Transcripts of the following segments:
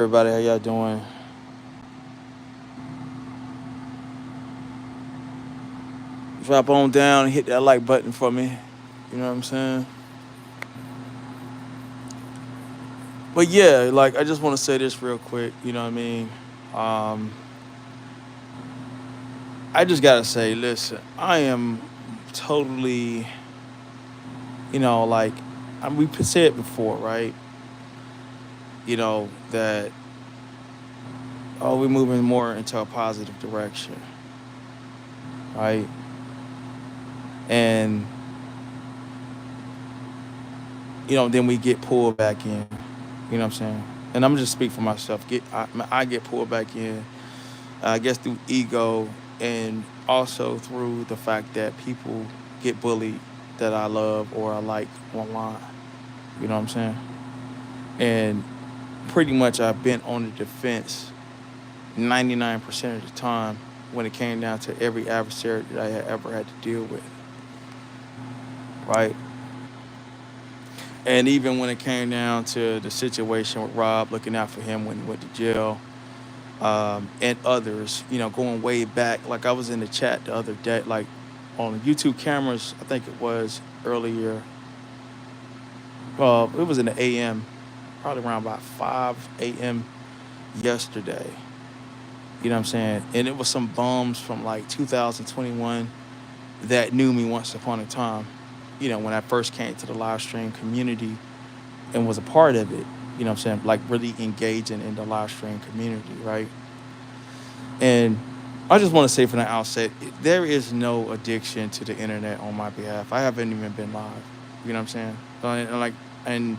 Everybody, how y'all doing? Drop on down and hit that like button for me. You know what I'm saying? But yeah, like I just want to say this real quick. You know what I mean? Um, I just gotta say, listen, I am totally, like we said before, right? That we're moving more into a positive direction, right? And then we get pulled back in. You know what I'm saying? And I'm just speak for myself. I get pulled back in. I guess through ego and also through the fact that people get bullied that I love or I like online. You know what I'm saying? And pretty much I've been on the defense 99% of the time when it came down to every adversary that I had ever had to deal with, right? And even when it came down to the situation with Rob, looking out for him when he went to jail, and others, going way back. Like I was in the chat the other day, like on YouTube cameras, I think it was earlier. Well, it was in the AM, probably around about 5 a.m. yesterday. You know what I'm saying? And it was some bums from like 2021 that knew me once upon a time, when I first came to the live stream community and was a part of it, what I'm saying? Like really engaging in the live stream community, right? And I just want to say from the outset, there is no addiction to the internet on my behalf. I haven't even been live. You know what I'm saying? And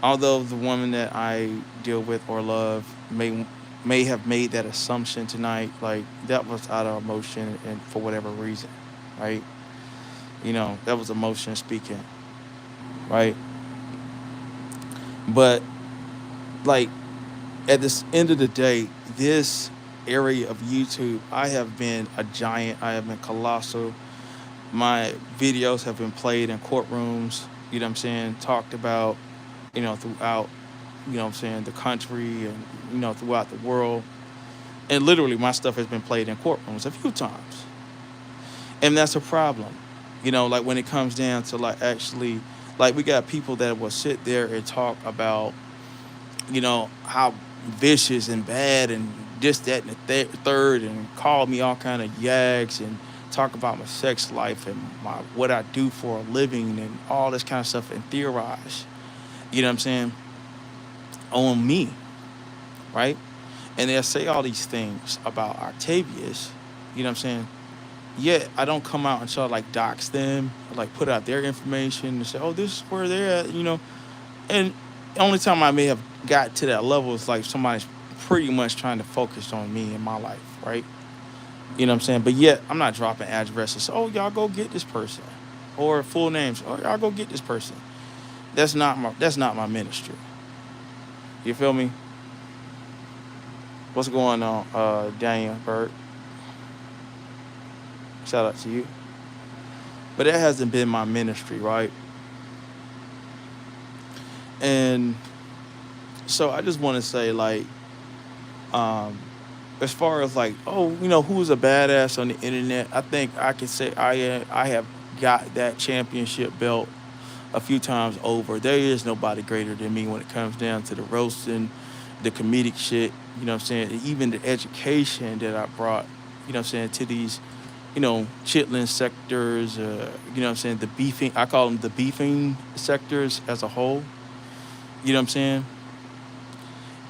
although the woman that I deal with or love may have made that assumption tonight, like that was out of emotion and for whatever reason, right? That was emotion speaking, right? But like at this end of the day, this area of YouTube, I have been a giant. I have been colossal. My videos have been played in courtrooms, you know what I'm saying, talked about, throughout, what I'm saying, the country and, throughout the world. And literally my stuff has been played in courtrooms a few times. And that's a problem. Like when it comes down to like actually, like we got people that will sit there and talk about, how vicious and bad and this, that, and the third, and call me all kind of yags and talk about my sex life and what I do for a living and all this kind of stuff and theorize, you know what I'm saying, on me, right? And they'll say all these things about Octavius, you know what I'm saying? Yet I don't come out and try to like dox them, or, like put out their information and say, oh, this is where they're at. And the only time I may have got to that level is like somebody's pretty much trying to focus on me and my life, right? You know what I'm saying? But yet I'm not dropping addresses. Oh, y'all go get this person, or full names. Oh, y'all go get this person. That's not my ministry. You feel me? What's going on, Daniel Bird? Shout out to you. But that hasn't been my ministry, right? And so I just want to say, like, um, as far as like, oh, who's a badass on the internet? I think I can say I have got that championship belt a few times over. There is nobody greater than me when it comes down to the roasting, the comedic shit. You know what I'm saying? And even the education that I brought. You know what I'm saying, to these, chitlin sectors. You know what I'm saying? The beefing. I call them the beefing sectors as a whole. You know what I'm saying?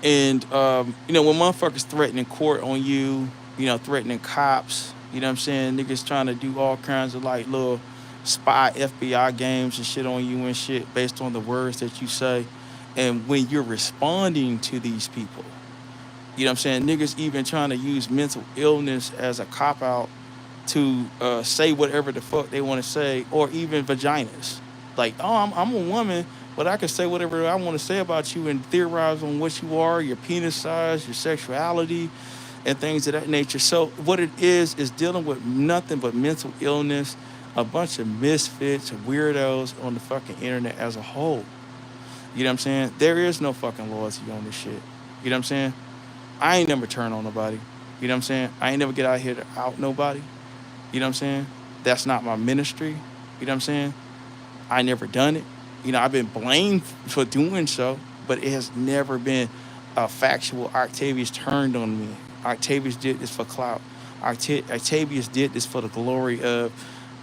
And, when motherfuckers threatening court on you, threatening cops, you know what I'm saying? Niggas trying to do all kinds of like little spy FBI games and shit on you and shit based on the words that you say. And when you're responding to these people, you know what I'm saying? Niggas even trying to use mental illness as a cop out to say whatever the fuck they want to say, or even vaginas. Like, oh, I'm a woman, but I can say whatever I want to say about you and theorize on what you are, your penis size, your sexuality, and things of that nature. So what it is dealing with nothing but mental illness, a bunch of misfits, weirdos on the fucking internet as a whole. You know what I'm saying? There is no fucking loyalty on this shit. You know what I'm saying? I ain't never turn on nobody. You know what I'm saying? I ain't never get out here to out nobody. You know what I'm saying? That's not my ministry. You know what I'm saying? I never done it. You know, I've been blamed for doing so, but it has never been a factual Octavius turned on me. Octavius did this for clout. Octavius did this for the glory of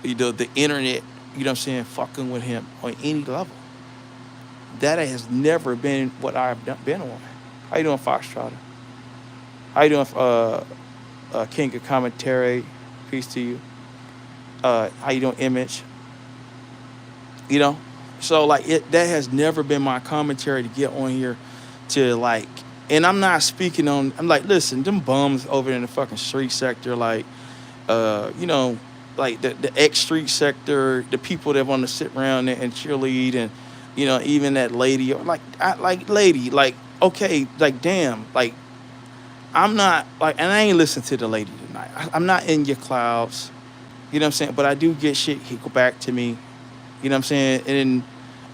the internet, you know what I'm saying, fucking with him on any level. That has never been what I've been on. How you doing, Foxtrotter? How you doing, King of Commentary? Peace to you. How you doing, Image? You know, so like that has never been my commentary to get on here to like, and I'm not speaking on. I'm like, listen, them bums over in the fucking street sector, like, you know, like the X street sector, the people that want to sit around and cheerlead, and you know, even that lady, like, lady, like, okay, like, damn, like, I'm not like, and I ain't listen to the lady tonight. I'm not in your clouds, you know what I'm saying, but I do get shit. He go back to me. You know what I'm saying? And,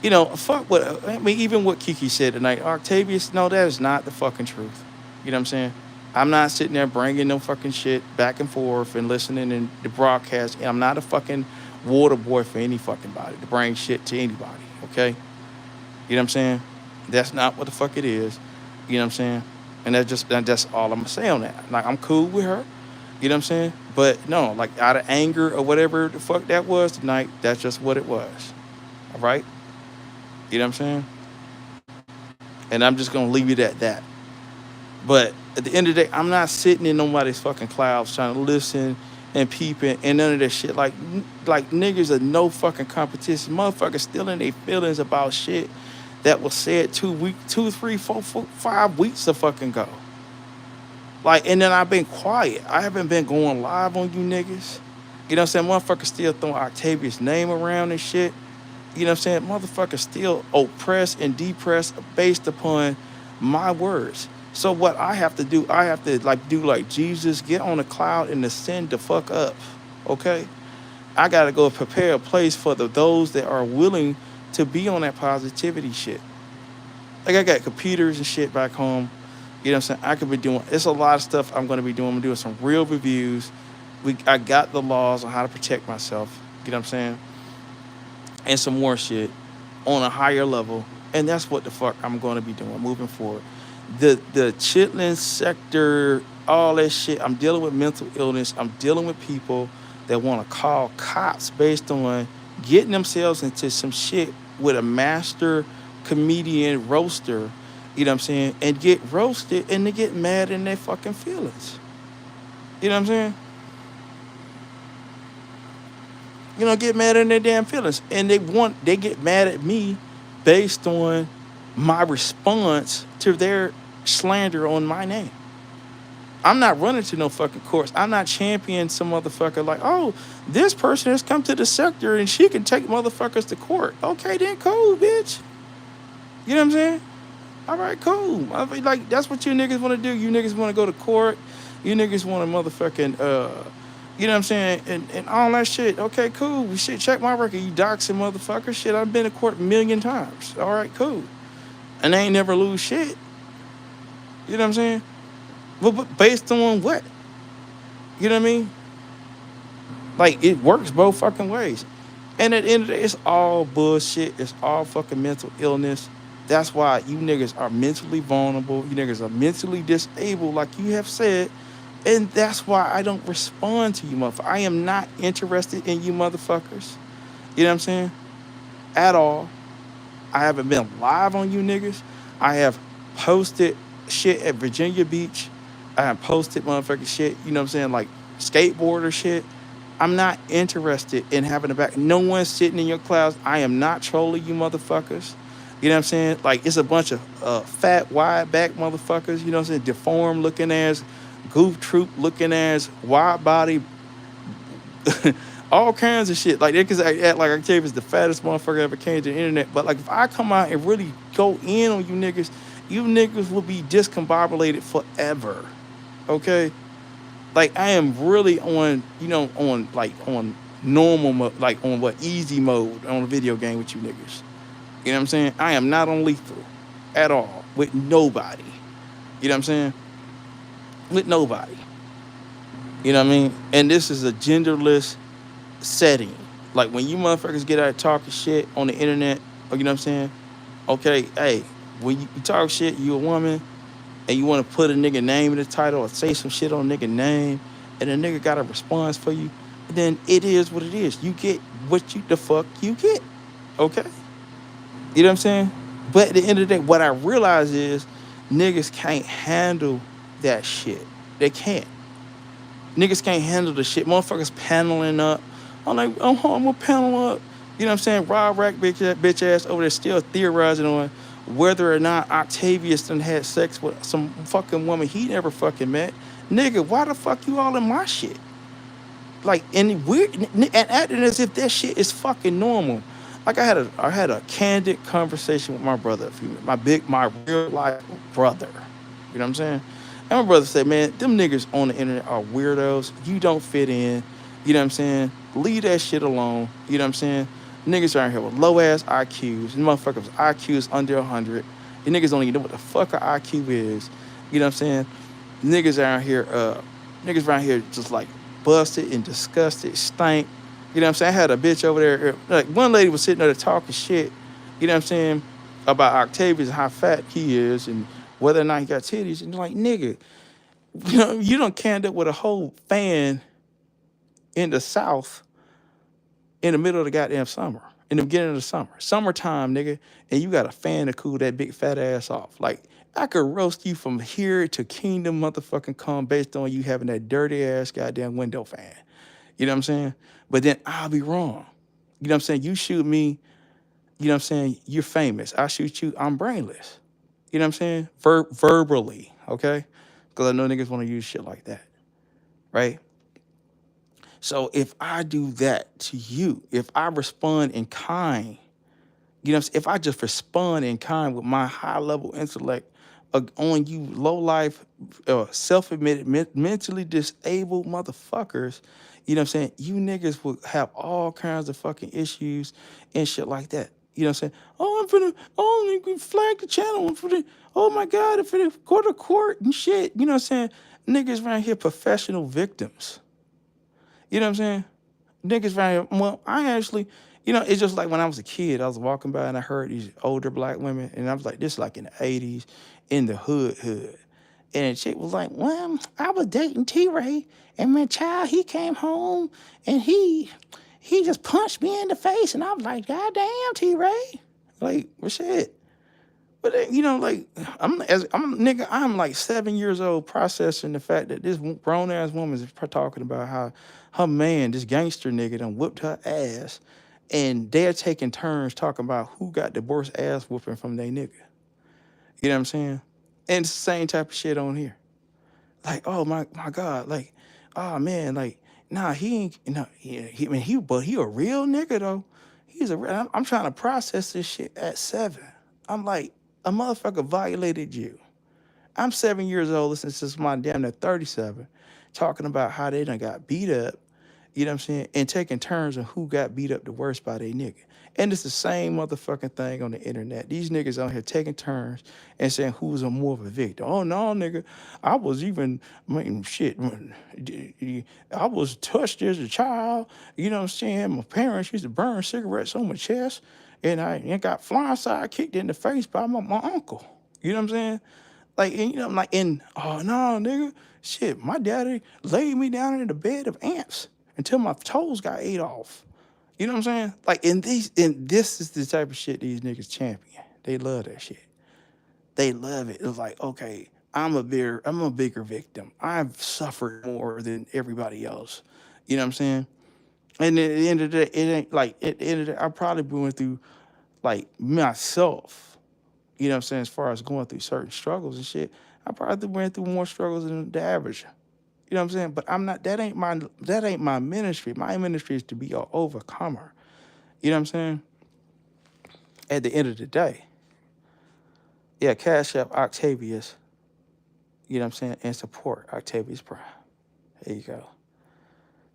you know, fuck what, I mean, even what Kiki said tonight, Octavius, no, that is not the fucking truth. You know what I'm saying? I'm not sitting there bringing no fucking shit back and forth and listening in the broadcast. I'm not a fucking water boy for any fucking body to bring shit to anybody, okay? You know what I'm saying? That's not what the fuck it is. You know what I'm saying? And that's all I'm gonna say on that. Like, I'm cool with her. You know what I'm saying? But no, like out of anger or whatever the fuck that was tonight, that's just what it was. All right? You know what I'm saying? And I'm just gonna leave it at that. But at the end of the day, I'm not sitting in nobody's fucking clouds trying to listen and peeping and none of that shit. Like niggas are no fucking competition. Motherfuckers still in their feelings about shit that was said 2, 3, 4, 5 weeks a fucking go. Like, and then I've been quiet. I haven't been going live on you niggas. You know what I'm saying? Motherfuckers still throwing Octavius' name around and shit. You know what I'm saying? Motherfuckers still oppress and depress based upon my words. So what I have to do, I have to like do like Jesus, get on a cloud and ascend the fuck up. Okay? I gotta go prepare a place for those that are willing to be on that positivity shit. Like, I got computers and shit back home. You know what I'm saying? I could be doing, it's a lot of stuff I'm going to be doing. I'm doing some real reviews. I got the laws on how to protect myself. You know what I'm saying? And some more shit on a higher level. And that's what the fuck I'm going to be doing moving forward. The chitlin sector, all that shit. I'm dealing with mental illness. I'm dealing with people that want to call cops based on getting themselves into some shit with a master comedian roaster, you know what I'm saying, and get roasted and they get mad in their fucking feelings. You know what I'm saying? You know, get mad in their damn feelings. And they get mad at me based on my response to their slander on my name. I'm not running to no fucking courts. I'm not championing some motherfucker like, oh, this person has come to the sector and she can take motherfuckers to court. Okay, then cool, bitch. You know what I'm saying? All right, cool. I mean, like, that's what you niggas want to do. You niggas want to go to court. You niggas want to motherfucking, you know what I'm saying? And all that shit. Okay, cool. Shit, check my record. You doxing motherfucker. Shit, I've been to court a million times. All right, cool. And they ain't never lose shit. You know what I'm saying? But based on what? You know what I mean? Like, it works both fucking ways. And at the end of the day, it's all bullshit. It's all fucking mental illness. That's why you niggas are mentally vulnerable. You niggas are mentally disabled, like you have said. And that's why I don't respond to you motherfuckers. I am not interested in you motherfuckers. You know what I'm saying? At all. I haven't been live on you niggas. I have posted shit at Virginia Beach. I have posted motherfucking shit, you know what I'm saying, like skateboarder shit. I'm not interested in having a back. No one's sitting in your clouds. I am not trolling you motherfuckers. You know what I'm saying? Like, it's a bunch of fat, wide back motherfuckers, you know what I'm saying? Deformed looking ass, goof troop looking ass, wide body, all kinds of shit. Like, they can act like Octavius the fattest motherfucker ever came to the internet. But, like, if I come out and really go in on you niggas will be discombobulated forever. Okay? Like, I am really on, you know, on normal mode, like on easy mode on a video game with you niggas. You know what I'm saying? I am not on lethal at all with nobody. You know what I'm saying? With nobody. You know what I mean? And this is a genderless setting. Like when you motherfuckers get out talking shit on the internet, you know what I'm saying? Okay, hey, when you talk shit, you a woman, and you want to put a nigga name in the title or say some shit on a nigga name, and a nigga got a response for you, then it is what it is. You get what you the fuck you get. Okay? You know what I'm saying? But at the end of the day, what I realize is niggas can't handle that shit. They can't. Niggas can't handle the shit. Motherfuckers paneling up. I'm like, I'm gonna panel up. You know what I'm saying? Rob Rack bitch ass over there still theorizing on whether or not Octavius done had sex with some fucking woman he never fucking met. Nigga, why the fuck you all in my shit? Like, and weird, and acting as if that shit is fucking normal. Like I had a candid conversation with my brother, my real life brother. You know what I'm saying? And my brother said, man, them niggas on the internet are weirdos. You don't fit in. You know what I'm saying? Leave that shit alone. You know what I'm saying? Niggas around here with low ass IQs. And motherfuckers IQs under 100. And niggas don't even know what the fuck an IQ is. You know what I'm saying? Niggas around here, niggas around here just like busted and disgusted, stank. You know what I'm saying? I had a bitch over there. Like one lady was sitting there talking shit. You know what I'm saying? About Octavius and how fat he is and whether or not he got titties. And like, nigga, you know, you don't canned up with a whole fan in the South in the middle of the goddamn summer, in the beginning of the summer, summertime, nigga, and you got a fan to cool that big fat ass off. Like, I could roast you from here to Kingdom motherfucking Come based on you having that dirty ass goddamn window fan. You know what I'm saying? But then I'll be wrong. You know what I'm saying? You shoot me, you know what I'm saying? You're famous. I shoot you, I'm brainless. You know what I'm saying? Verbally, okay? Because I know niggas want to use shit like that, right? So if I do that to you, if I respond in kind, you know what I'm saying? If I just respond in kind with my high level intellect on you low life, self-admitted, mentally disabled motherfuckers, you know what I'm saying? You niggas will have all kinds of fucking issues and shit like that. You know what I'm saying? Oh, I'm finna, oh, let me flag the channel. I'm finna, oh my God, I'm finna go to court and shit. You know what I'm saying? Niggas around here, professional victims. You know what I'm saying? Niggas around here, well, I actually, you know, it's just like when I was a kid, I was walking by and I heard these older black women, and I was like, this is like in the 80s, in the hood. And the chick was like, well, I was dating T-Ray, and my child, he came home, and he just punched me in the face, and I was like, God damn, T-Ray. Like, well, shit. But you know, like I'm like 7 years old processing the fact that this grown ass woman is talking about how her man, this gangster nigga, done whipped her ass, and they're taking turns talking about who got the worst ass whooping from their nigga. You know what I'm saying? And it's the same type of shit on here. Like, oh my God, like, oh man, like, nah, he ain't, no, I mean, but he a real nigga though. He's a real. I'm trying to process this shit at 7. I'm like, a motherfucker violated you. I'm 7 years old, listening to my damn near 37, talking about how they done got beat up, you know what I'm saying, and taking turns on who got beat up the worst by their nigga. And it's the same motherfucking thing on the internet. These niggas out here taking turns and saying who's a more of a victim. Oh no, nigga, I was even, I mean, shit, I was touched as a child. You know what I'm saying? My parents used to burn cigarettes on my chest, and I got flying kicked in the face by my uncle. You know what I'm saying? Like, and, you know, I'm like, oh no, nigga, shit, my daddy laid me down in the bed of ants until my toes got ate off. You know what I'm saying? Like, and this is the type of shit these niggas champion. They love that shit. They love it. It's like, okay, I'm a bigger victim. I've suffered more than everybody else. You know what I'm saying? And at the end of the day, it ain't like at the end of the day, I probably went through like myself, you know what I'm saying, as far as going through certain struggles and shit. I probably went through more struggles than the average. You know what I'm saying? But I'm not, that ain't my ministry. My ministry is to be an overcomer. You know what I'm saying? At the end of the day. Yeah, Cash App Octavius, you know what I'm saying, and support Octavius Prime. There you go.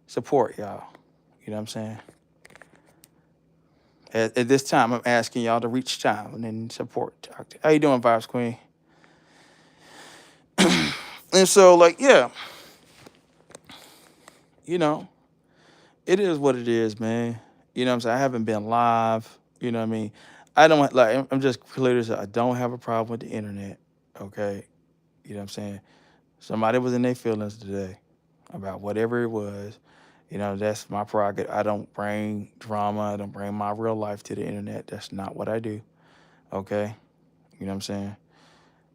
Support y'all. You know what I'm saying? At this time, I'm asking y'all to reach down and support. How you doing, Vibes Queen? And so, like, yeah, you know, it is what it is, man. You know what I'm saying? I haven't been live. You know what I mean? I don't like. I'm just clear this. I don't have a problem with the internet. Okay. You know what I'm saying? Somebody was in their feelings today about whatever it was. You know, that's my prerogative. I don't bring drama. I don't bring my real life to the internet. That's not what I do. Okay. You know what I'm saying?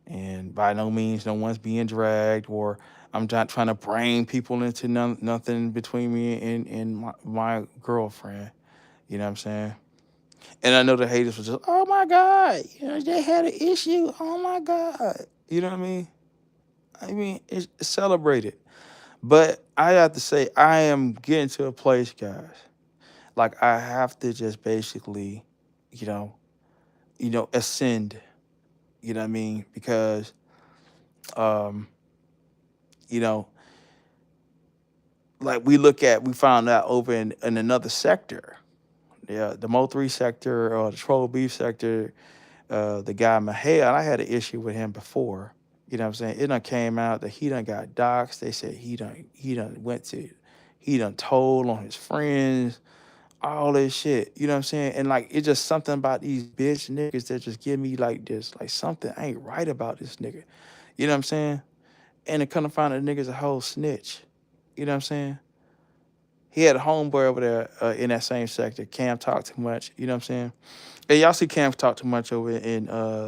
And by no means, no one's being dragged, or I'm not trying to bring people into nothing between me and my girlfriend. You know what I'm saying? And I know the haters was just, oh my God, you know, they had an issue. Oh my God. You know what I mean? I mean, it's celebrated. But I have to say, I am getting to a place, guys. Like I have to just basically, you know, ascend. You know what I mean? Because, um, you know, like we found out over in another sector, yeah, the Mo3 sector or the Troll Beef sector, the guy Mahal, I had an issue with him before. You know what I'm saying? It done came out that he done got doxxed. They said he done told on his friends, all this shit. You know what I'm saying? And like it's just something about these bitch niggas that just give me like this, like something ain't right about this nigga. You know what I'm saying? And to come to find out the nigga's a whole snitch. You know what I'm saying? He had a homeboy over there in that same sector. Cam talked too much. You know what I'm saying? And y'all see Cam talk too much over in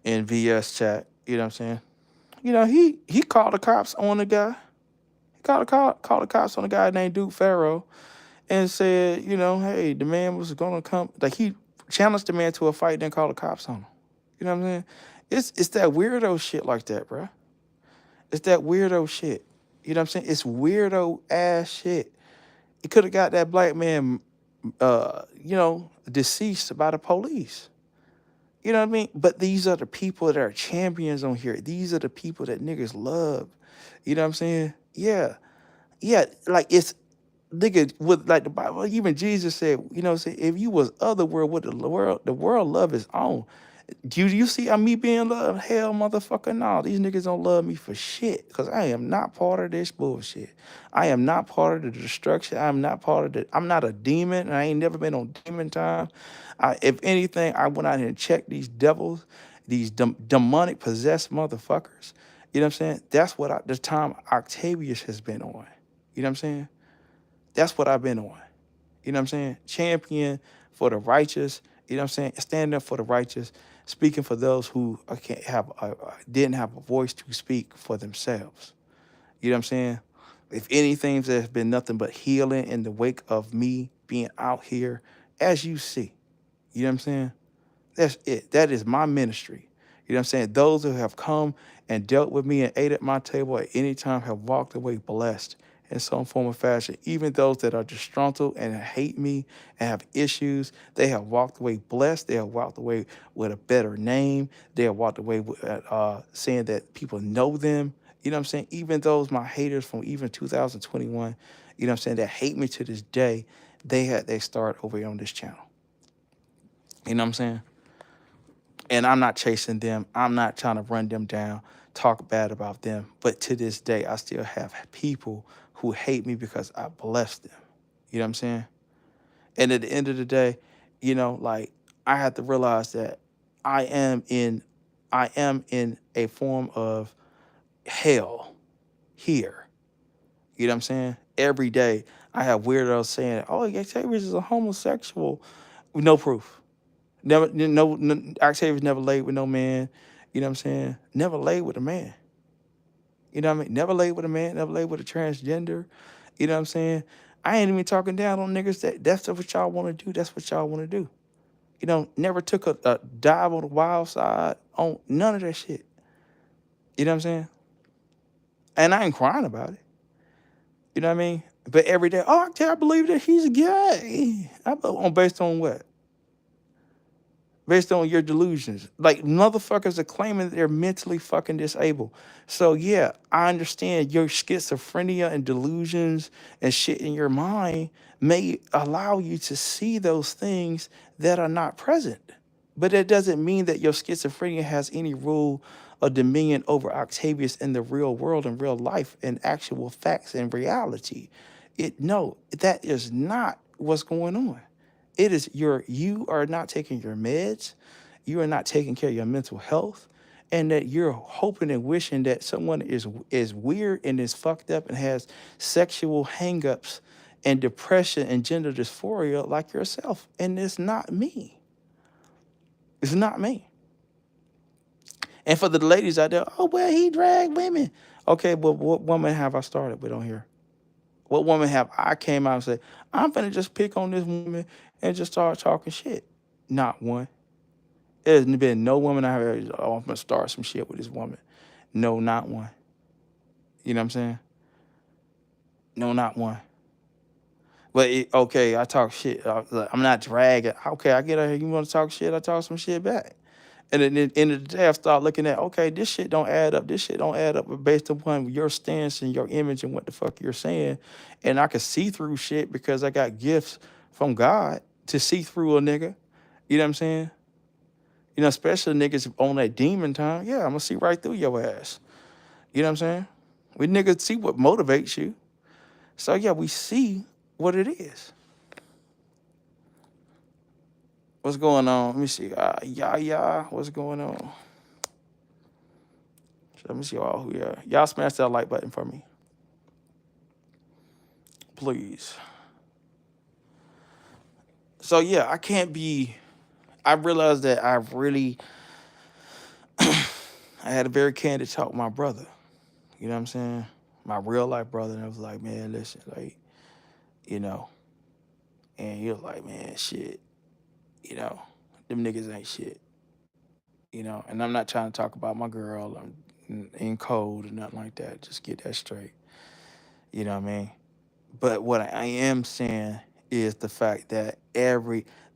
VS chat. You know what I'm saying? You know, he called the cops on the guy. He called the cops on the guy named Duke Farrow and said, you know, hey, the man was gonna come. Like he challenged the man to a fight, then called the cops on him. You know what I'm saying? It's that weirdo shit like that, bro. It's that weirdo shit. You know what I'm saying? It's weirdo ass shit. He could have got that black man, deceased by the police. You know what I mean? But these are the people that are champions on here. These are the people that niggas love. You know what I'm saying? Yeah. Yeah. Like it's nigga with like the Bible, even Jesus said, you know, say if you was other world with the world love is on. Do you see me being loved? Hell, motherfucker, no. These niggas don't love me for shit because I am not part of this bullshit. I am not part of the destruction. I am not part of the. I'm not a demon, and I ain't never been on demon time. If anything, I went out here and checked these devils, these demonic possessed motherfuckers. You know what I'm saying? That's what the time Octavius has been on. You know what I'm saying? That's what I've been on. You know what I'm saying? Champion for the righteous. You know what I'm saying? Stand up for the righteous. Speaking for those who can't have didn't have a voice to speak for themselves. You know what I'm saying? If anything, there's been nothing but healing in the wake of me being out here, as you see. You know what I'm saying? That's it. That is my ministry. You know what I'm saying? Those who have come and dealt with me and ate at my table at any time have walked away blessed in some form or fashion. Even those that are disgruntled and hate me and have issues, they have walked away blessed. They have walked away with a better name. They have walked away with saying that people know them. You know what I'm saying? Even those, my haters from even 2021, you know what I'm saying, that hate me to this day, they start over here on this channel. You know what I'm saying? And I'm not chasing them. I'm not trying to run them down, talk bad about them. But to this day, I still have people who hate me because I blessed them. You know what I'm saying? And at the end of the day, you know, like I have to realize that I am in I am in a form of hell here. You know what I'm saying? Every day I have weirdos saying, oh, Octavius is a homosexual with no proof. Never, Octavius never laid with no man. You know what I'm saying? Never laid with a man. You know what I mean? Never laid with a man. Never laid with a transgender. You know what I'm saying? I ain't even talking down on niggas that's what y'all want to do. That's what y'all want to do. You know, never took a dive on the wild side on none of that shit. You know what I'm saying? And I ain't crying about it. You know what I mean? But every day, oh, I believe that he's gay. Based on what? Based on your delusions. Like motherfuckers are claiming that they're mentally fucking disabled. So yeah, I understand your schizophrenia and delusions and shit in your mind may allow you to see those things that are not present. But that doesn't mean that your schizophrenia has any rule a dominion over Octavius in the real world and real life and actual facts and reality. No, that is not what's going on. It is you are not taking your meds, you are not taking care of your mental health, and that you're hoping and wishing that someone is weird and is fucked up and has sexual hangups and depression and gender dysphoria like yourself. And it's not me. It's not me. And for the ladies out there, oh well, he dragged women. Okay, well, what woman have I started with on here? What woman have I came out and said, I'm finna just pick on this woman and just start talking shit? Not one. There's been no woman I have ever, oh, I'm gonna start some shit with this woman. No, not one. You know what I'm saying? No, not one. But okay, I talk shit. I'm not dragging. Okay, I get out here. You want to talk shit? I talk some shit back. And then at the end of the day, I start looking at, okay, this shit don't add up. This shit don't add up based upon your stance and your image and what the fuck you're saying. And I can see through shit because I got gifts from God to see through a nigga. You know what I'm saying? You know, especially niggas on that demon time. Yeah, I'm gonna see right through your ass. You know what I'm saying? We niggas see what motivates you. So yeah, we see what it is. What's going on? Let me see. Yeah. What's going on? Let me see y'all who yeah. Y'all smash that like button for me. Please. So yeah, I can't be I realized that I really I had a very candid talk with my brother. You know what I'm saying? My real life brother. And I was like, man, listen, like, you know. And he was like, man, shit, you know, them niggas ain't shit. You know, and I'm not trying to talk about my girl in code or nothing like that. Just get that straight. You know what I mean? But what I am saying is the fact that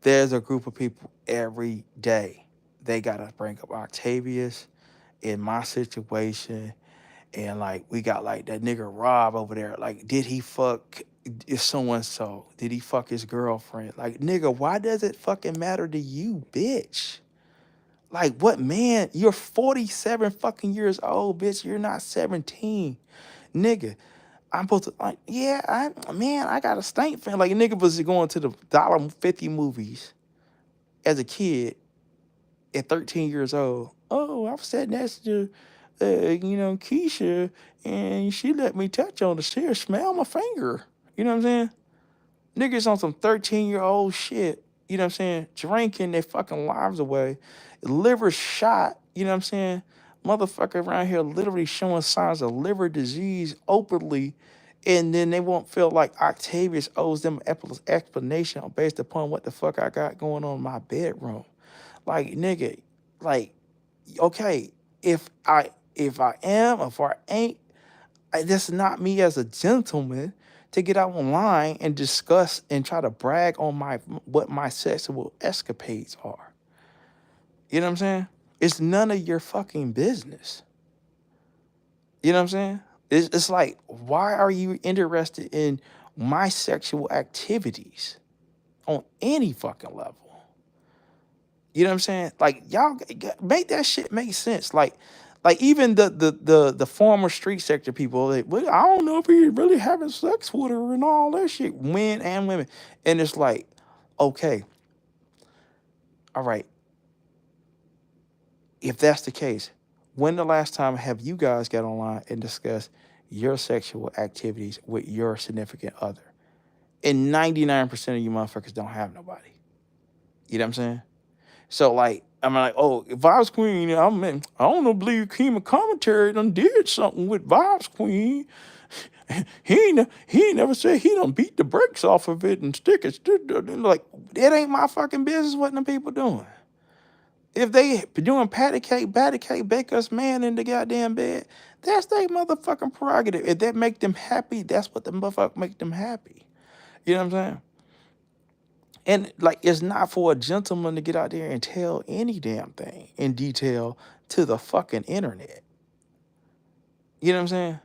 there's a group of people every day. They gotta bring up Octavius in my situation. And like we got like that nigga Rob over there. Like, did he fuck so and so? Did he fuck his girlfriend? Like, nigga, why does it fucking matter to you, bitch? Like, what man? You're 47 fucking years old, bitch. You're not 17. Nigga, I'm supposed to like, yeah, I got a stank fan. Like a nigga was going to the $1.50 movies as a kid at 13 years old. Oh, I was sitting next to Keisha, and she let me touch on the stairs, smell my finger. You know what I'm saying? Niggas on some 13-year-old shit, you know what I'm saying? Drinking their fucking lives away. Liver shot, you know what I'm saying? Motherfucker around here literally showing signs of liver disease openly, and then they won't feel like Octavius owes them explanation based upon what the fuck I got going on in my bedroom. Like, nigga, like, okay, if I am, if I ain't, that's not me as a gentleman to get out online and discuss and try to brag on what my sexual escapades are. You know what I'm saying? It's none of your fucking business. You know what I'm saying? It's like, why are you interested in my sexual activities on any fucking level? You know what I'm saying? Like, y'all make that shit make sense. Like even the former street sector people, like, well, I don't know if he really having sex with her and all that shit, men and women. And it's like, okay, all right. If that's the case, when the last time have you guys got online and discussed your sexual activities with your significant other? And 99% of you motherfuckers don't have nobody. You know what I'm saying? So like, I'm like, oh, Vibes Queen, I don't know, believe Kima Commentary done did something with Vibes Queen. He ain't never said he done beat the brakes off of it and stick it. Like, it ain't my fucking business what them people doing. If they doing patty cake, bake us man in the goddamn bed, that's their motherfucking prerogative. If that make them happy, that's what the motherfucker make them happy. You know what I'm saying? And like, it's not for a gentleman to get out there and tell any damn thing in detail to the fucking internet. You know what I'm saying?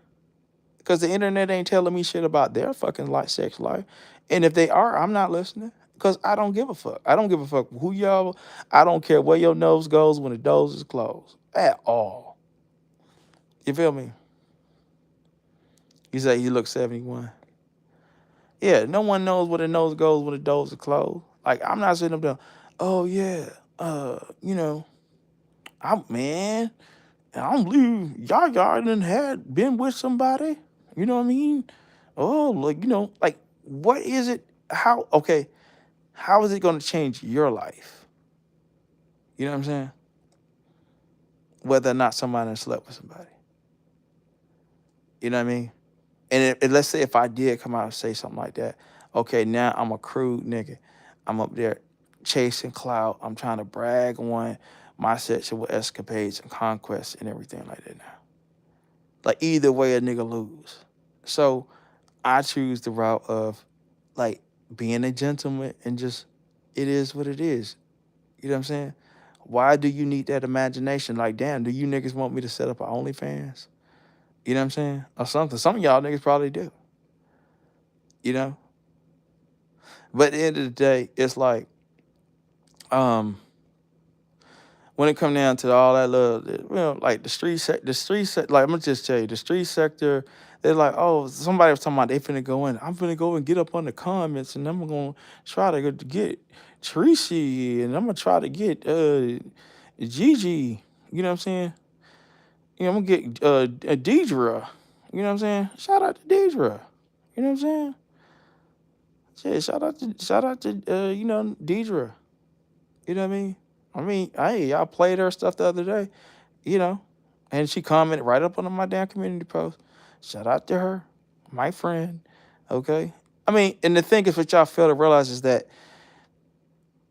Because the internet ain't telling me shit about their fucking sex life. And if they are, I'm not listening. Because I don't give a fuck. I don't care where your nose goes when the doors is closed. At all. You feel me? You say you look 71. Yeah, no one knows where the nose goes when the doors are closed. Like I'm not sitting up there, oh yeah, you know, man, I don't believe y'all done had been with somebody. You know what I mean? Oh, like like what is it? How okay? How is it going to change your life? You know what I'm saying? Whether or not somebody done slept with somebody. You know what I mean? And let's say if I did come out and say something like that, okay, now I'm a crude nigga. I'm up there chasing clout. I'm trying to brag on my sexual escapades and conquests and everything like that now. Like either way, a nigga lose. So I choose the route of like being a gentleman and just it is what it is. You know what I'm saying? Why do you need that imagination? Like, damn, do you niggas want me to set up an OnlyFans? You know what I'm saying? Or something. Some of y'all niggas probably do. You know? But at the end of the day, it's like, um, when it come down to all that little, like like I'm gonna just tell you, the street sector, they're like, oh, somebody was talking about they finna go in. I'm finna go and get up on the comments, and I'm gonna try to get Tracy, and I'm gonna try to get Gigi. You know what I'm saying? You know, I'm gonna get Deidre. You know what I'm saying? Shout out to Deidre. You know what I'm saying? Yeah, shout out to Deidre. You know what I mean? Hey, y'all played her stuff the other day, you know, and she commented right up on my damn community post. Shout out to her, my friend. Okay. And the thing is, what y'all fail to realize is that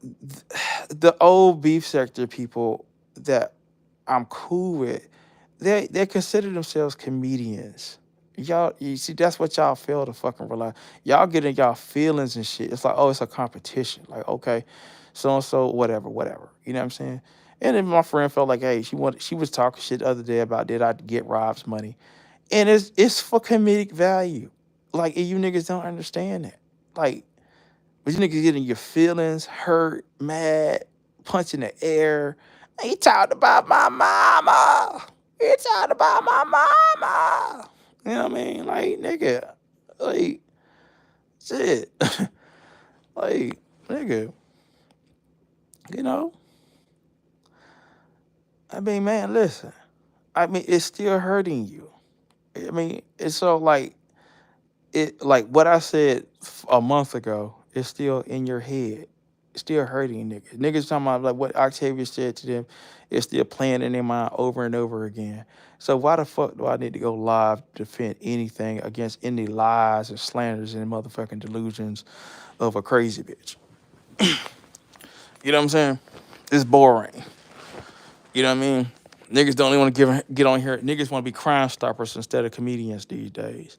the old beef sector people that I'm cool with, they consider themselves comedians. Y'all, you see, that's what y'all fail to fucking realize. Y'all get in y'all feelings and shit. It's like, oh, it's a competition. Like, okay, so and so, whatever, whatever. You know what I'm saying? And then my friend felt like, hey, she was talking shit the other day about did I get Rob's money, and it's for comedic value. Like, and you niggas don't understand that. Like, but you niggas getting your feelings hurt, mad, punching the air. He talked about my mama. He talked about my mama. You know what I mean? Like, nigga, like, shit. Like, nigga, you know? Man, listen. It's still hurting you. It's so like, like what I said a month ago is still in your head. It's still hurting niggas. Niggas talking about like what Octavius said to them is still playing in their mind over and over again. So why the fuck do I need to go live to defend anything against any lies and slanders and motherfucking delusions of a crazy bitch? You know what I'm saying? It's boring. You know what I mean? Niggas don't even want to get on here. Niggas want to be crime stoppers instead of comedians these days.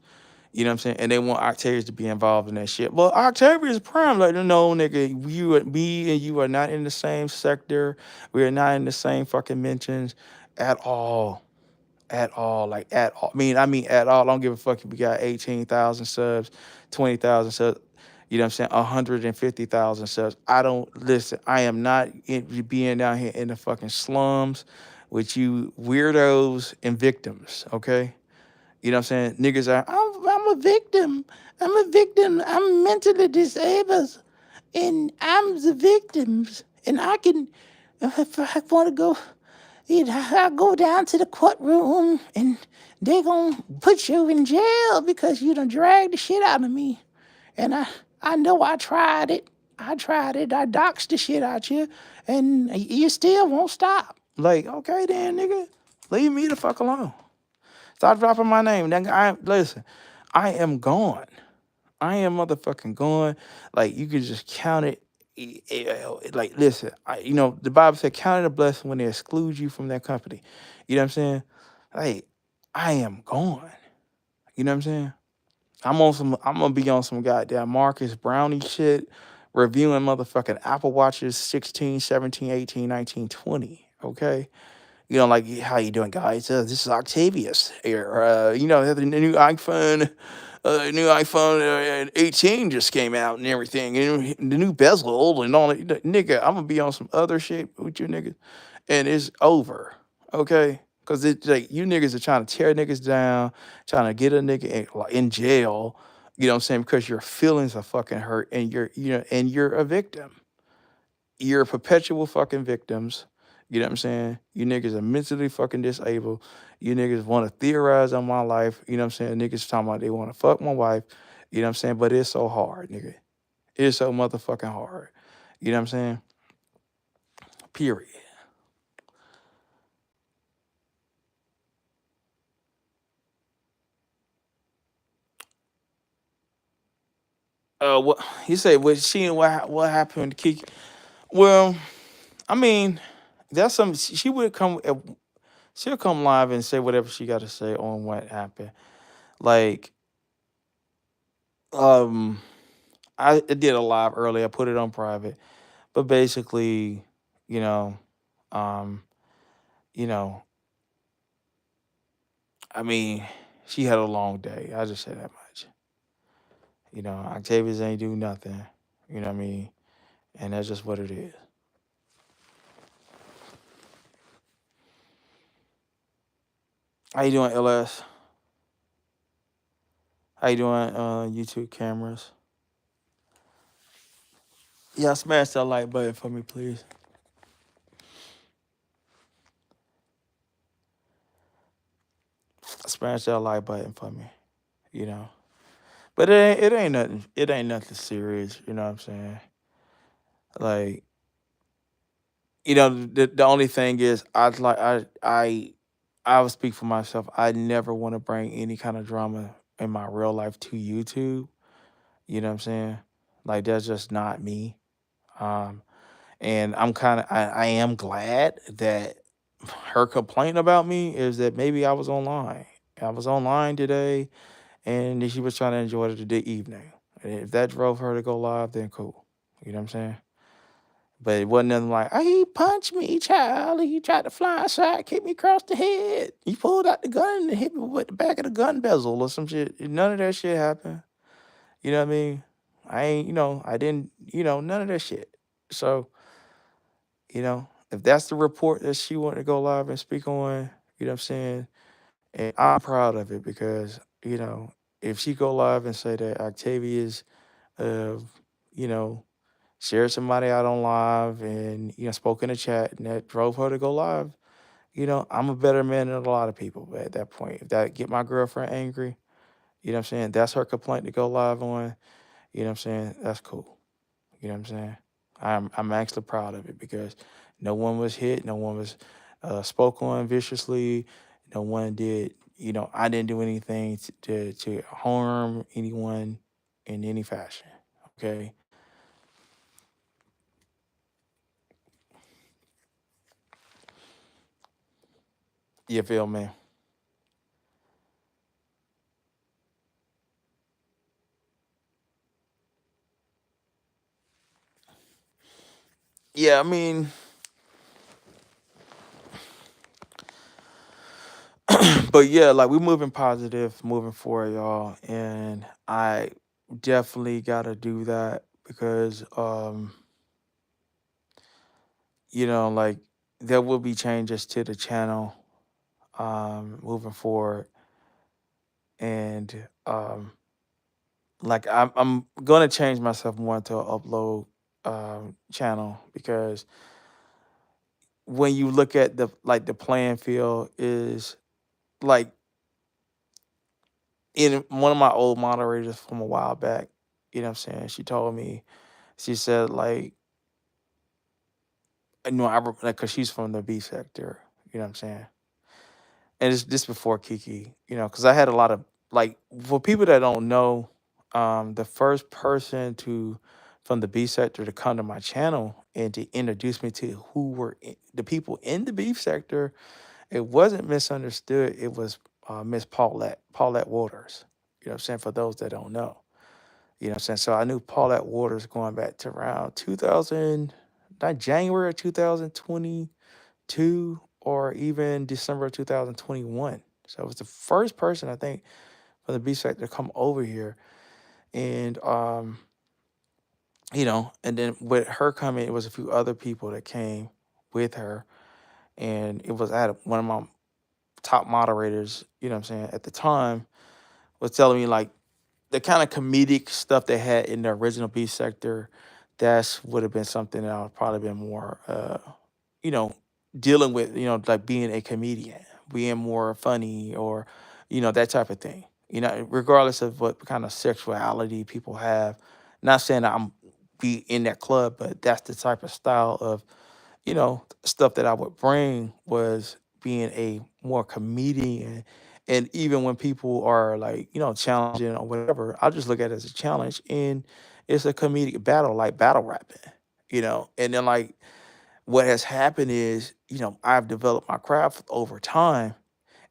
You know what I'm saying? And they want Octavius to be involved in that shit. Well, Octavius Prime, like, no, nigga, me and you are not in the same sector. We are not in the same fucking mentions at all. At all. Like, at all. At all. I don't give a fuck if we got 18,000 subs, 20,000 subs. You know what I'm saying? 150,000 subs. I don't, listen, I am not being down here in the fucking slums with you weirdos and victims, okay? You know what I'm saying? Niggas are, I'm a victim. I'm a victim. I'm mentally disabled. And I'm the victims. And I can, if I want to go, I go down to the courtroom and they gonna put you in jail because you done dragged the shit out of me. And I know I tried it. I tried it. I doxed the shit out you. And you still won't stop. Like, okay then, nigga. Leave me the fuck alone. Stop dropping my name. Listen, I am gone. I am motherfucking gone. Like, you can just count it. Like, listen, the Bible said, count it a blessing when they exclude you from that company. You know what I'm saying? Like, I am gone. You know what I'm saying? I'm gonna be on some goddamn Marcus Brownie shit, reviewing motherfucking Apple Watches 16, 17, 18, 19, 20. Okay? Like, how you doing, guys? This is Octavius here. The new iPhone 18 just came out and everything. And the new bezel and all that. Nigga, I'm gonna be on some other shit with you niggas, and it's over. Okay, Cause it's like you niggas are trying to tear niggas down, trying to get a nigga in jail. You know what I'm saying? Because your feelings are fucking hurt, and you're a victim. You're perpetual fucking victims. You know what I'm saying? You niggas are mentally fucking disabled. You niggas want to theorize on my life. You know what I'm saying? Niggas talking about they want to fuck my wife. You know what I'm saying? But it's so hard, nigga. It's so motherfucking hard. You know what I'm saying? Period. What you say? What she and what happened to Kiki? Well, I mean, that's some. She would come. She'll come live and say whatever she got to say on what happened. Like, um, I did a live earlier. I put it on private, but basically, you know, um, you know, I mean, she had a long day. I just say that much. Octavius ain't do nothing. You know what I mean? And that's just what it is. How you doing, LS? How you doing, YouTube cameras? Yeah, smash that like button for me, please. Smash that like button for me. You know. But it ain't nothing. It ain't nothing serious. You know what I'm saying? Like, the only thing is, I would speak for myself. I never want to bring any kind of drama in my real life to YouTube. You know what I'm saying? Like, that's just not me. Um, and I am glad that her complaint about me is that maybe I was online. I was online today, and she was trying to enjoy the evening. And if that drove her to go live, then cool. You know what I'm saying? But it wasn't nothing like, oh, he punched me, child. He tried to fly inside, kick me across the head. He pulled out the gun and hit me with the back of the gun bezel or some shit. None of that shit happened. You know what I mean? I ain't, I didn't, none of that shit. So, if that's the report that she wanted to go live and speak on, you know what I'm saying? And I'm proud of it because, if she go live and say that Octavius, uh, you know, shared somebody out on live and, spoke in the chat and that drove her to go live, I'm a better man than a lot of people at that point. If that get my girlfriend angry, you know what I'm saying? That's her complaint to go live on, you know what I'm saying? That's cool. You know what I'm saying? I'm actually proud of it because no one was hit, no one was spoke on viciously, no one did. I didn't do anything to harm anyone in any fashion. Okay, you feel me? Yeah, I mean, but yeah, like we moving positive, moving forward, y'all, and I definitely gotta do that because like there will be changes to the channel moving forward, and like I'm gonna change myself more into an upload channel because when you look at the playing field is like in one of my old moderators from a while back, you know what I'm saying? She told me, she said like, like, cause she's from the B sector, you know what I'm saying? And it's just before Kiki, because I had a lot of like for people that don't know, the first person to from the B sector to come to my channel and to introduce me to who were the people in the beef sector, it wasn't misunderstood. It was Miss Paulette Waters. You know what I'm saying? For those that don't know, you know what I'm saying. So I knew Paulette Waters going back to around 2000, not January of 2022 or even December of 2021. So it was the first person I think from the B sector to come over here, and and then with her coming, it was a few other people that came with her, and it was at one of my top moderators, you know what I'm saying, at the time was telling me like the kind of comedic stuff they had in the original B sector, that's would have been something that I would probably been more you know, dealing with, like being a comedian, being more funny or, that type of thing. Regardless of what kind of sexuality people have. Not saying that I'm be in that club, but that's the type of style of, stuff that I would bring was being a more comedian. And even when people are like, challenging or whatever, I just look at it as a challenge and it's a comedic battle, like battle rapping, and then like what has happened is, I've developed my craft over time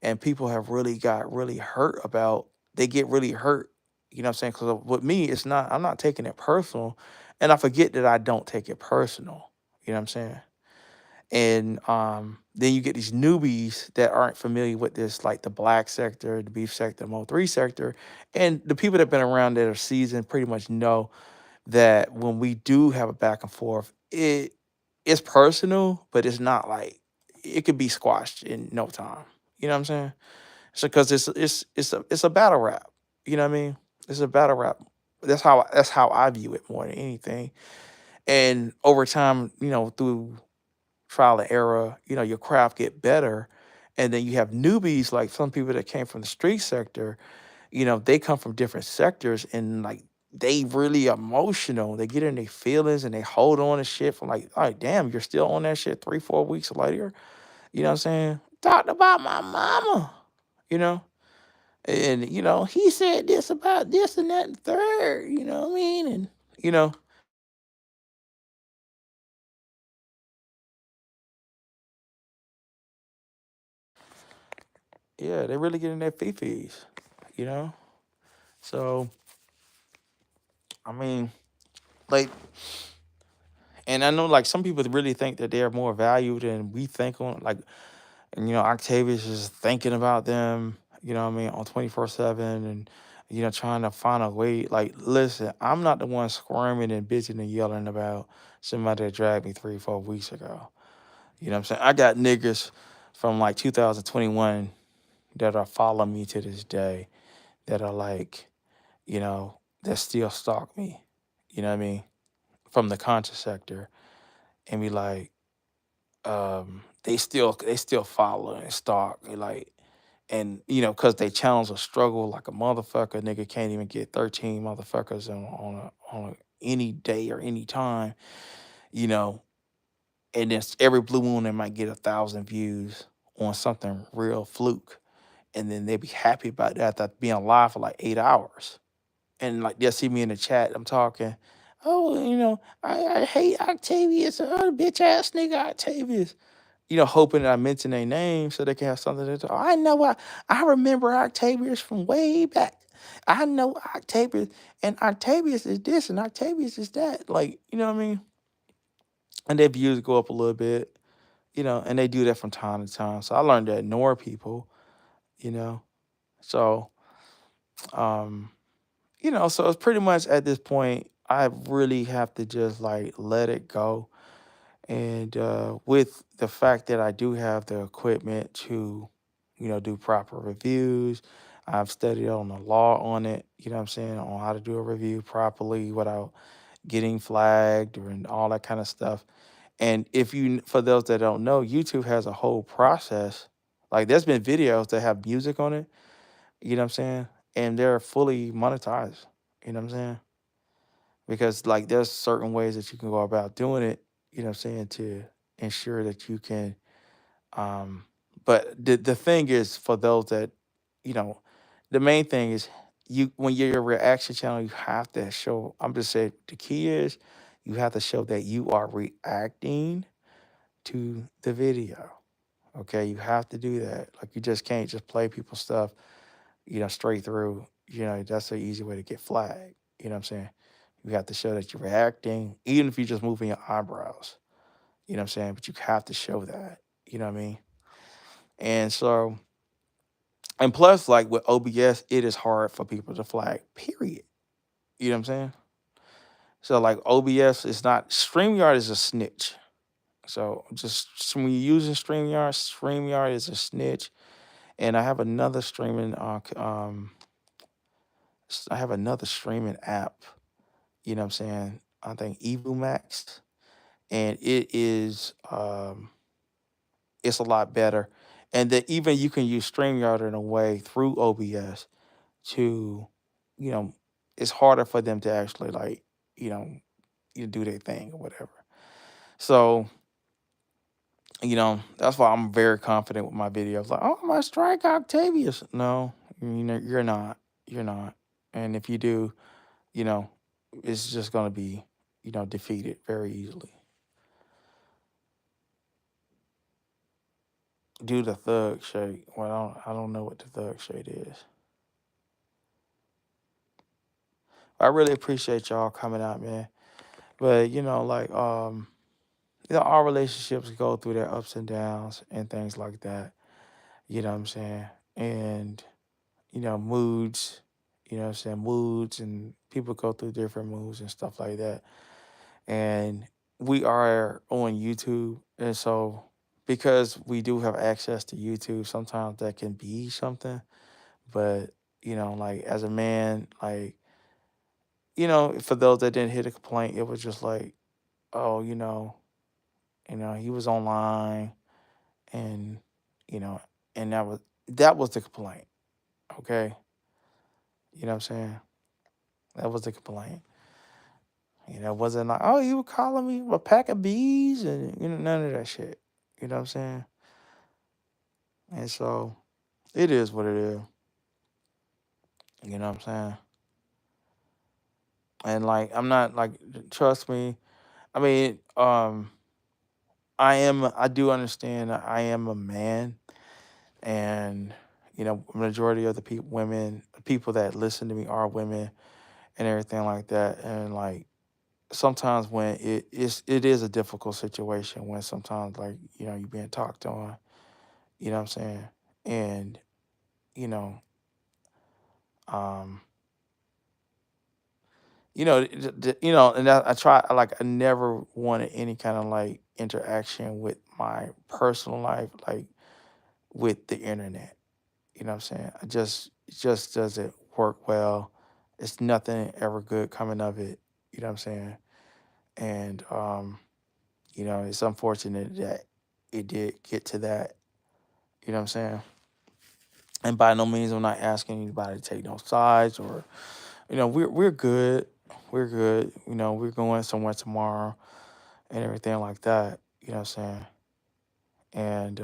and people have really got really hurt about they get really hurt, what I'm saying? Because with me, it's not I'm not taking it personal. And I forget that I don't take it personal. You know what I'm saying? And then you get these newbies that aren't familiar with this, like the black sector, the beef sector, Mo3 sector. And the people that have been around that are seasoned pretty much know that when we do have a back and forth, it's personal, but it's not like it could be squashed in no time. You know what I'm saying? So because it's a battle rap. You know what I mean? It's a battle rap. That's how I view it more than anything. And over time, through trial and error, your craft get better. And then you have newbies like some people that came from the street sector, they come from different sectors and like they really emotional. They get in their feelings and they hold on to shit from like, all right, damn, you're still on that shit 3, 4 weeks later. You know what I'm saying? Talked about my mama, you know? And, he said this about this and that and third, you know what I mean? And, you know, yeah, they really get in their fifis, you know? So, I mean, like, and I know like some people really think that they're more valued than we think on. Like, and Octavius is thinking about them, what I mean, on 24/7 and trying to find a way. Like, listen, I'm not the one squirming and bitching and yelling about somebody that dragged me 3, 4 weeks ago. You know what I'm saying? I got niggas from like 2021 that are following me to this day that are like, that still stalk me. You know what I mean? From the conscious sector and be like, they still follow and stalk and like and because they challenge a struggle like a motherfucker, nigga can't even get 13 motherfuckers on any day or any time, you know, and then every blue moon they might get 1,000 views on something real fluke, and then they be happy about that after being live for like 8 hours, and like they'll see me in the chat, I'm talking, oh, I hate Octavius, oh, bitch ass nigga Octavius, hoping that I mention their name so they can have something to talk. I know I remember Octavius from way back. I know Octavius, and Octavius is this, and Octavius is that. Like, you know what I mean? And their views go up a little bit, and they do that from time to time. So I learned to ignore people, you know. So, um, so it's pretty much at this point, I really have to just like let it go. And with the fact that I do have the equipment to, do proper reviews, I've studied on the law on it, what I'm saying, on how to do a review properly without getting flagged or and all that kind of stuff. And for those that don't know, YouTube has a whole process. Like there's been videos that have music on it, you know what I'm saying? And they're fully monetized, you know what I'm saying? Because like there's certain ways that you can go about doing it, what I'm saying, to ensure that you can um but the thing is for those that you know the main thing is you when you're a reaction channel you have to show, I'm just saying the key is you have to show that you are reacting to the video. Okay, you have to do that. Like you just can't just play people's stuff, straight through. That's an easy way to get flagged. You know what I'm saying? You have to show that you're reacting, even if you're just moving your eyebrows. You know what I'm saying? But you have to show that. You know what I mean? And so, and plus, like with OBS, it is hard for people to flag, period. You know what I'm saying? So, like OBS is not, StreamYard is a snitch. So, just when you're using StreamYard, StreamYard is a snitch. And I have another streaming app. You know what I'm saying? I think Evu Max, and it's a lot better. And that even you can use StreamYard in a way through OBS to, you know, it's harder for them to actually like, you know, you do their thing or whatever. So, that's why I'm very confident with my videos. Like, oh, my strike Octavius. No, you're not. You're not. And if you do, you know, it's just gonna be, defeated very easily. Do the thug shade. Well, I don't know what the thug shade is. I really appreciate y'all coming out, man. But our relationships go through their ups and downs and things like that. You know what I'm saying? And moods. You know what I'm saying? Moods, and people go through different moods and stuff like that. And we are on YouTube, and so because we do have access to YouTube, sometimes that can be something. But like as a man, like for those that didn't hear the complaint, it was just like, oh, he was online, and you know, and that was the complaint. Okay, you know what I'm saying? That was the complaint. It wasn't like, oh, you were calling me a pack of bees, and none of that shit. You know what I'm saying? And so it is what it is. You know what I'm saying? And like I'm not like, trust me. I mean, I do understand that I am a man, and majority of the people that listen to me are women and everything like that. And like sometimes when it is a difficult situation, when sometimes like you're being talked on, you know what I'm saying? And you know, um, and I never wanted any kind of like interaction with my personal life, like with the internet. You know what I'm saying? It just doesn't work well. It's nothing ever good coming of it. You know what I'm saying? And it's unfortunate that it did get to that. You know what I'm saying? And by no means I'm not asking anybody to take no sides, or we're good. We're good. We're going somewhere tomorrow and everything like that. You know what I'm saying? And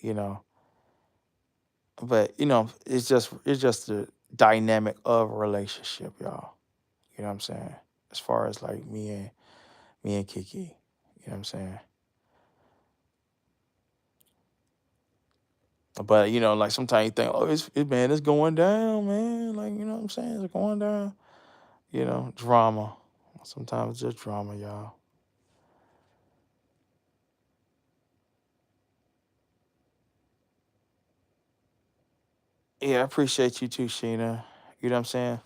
you know, but it's just the dynamic of a relationship, y'all. You know what I'm saying? As far as like me and Kiki. You know what I'm saying? But like sometimes you think, oh, man, it's going down, man. Like, what I'm saying? It's going down. Drama. Sometimes it's just drama, y'all. Yeah, I appreciate you too, Sheena. You know what I'm saying?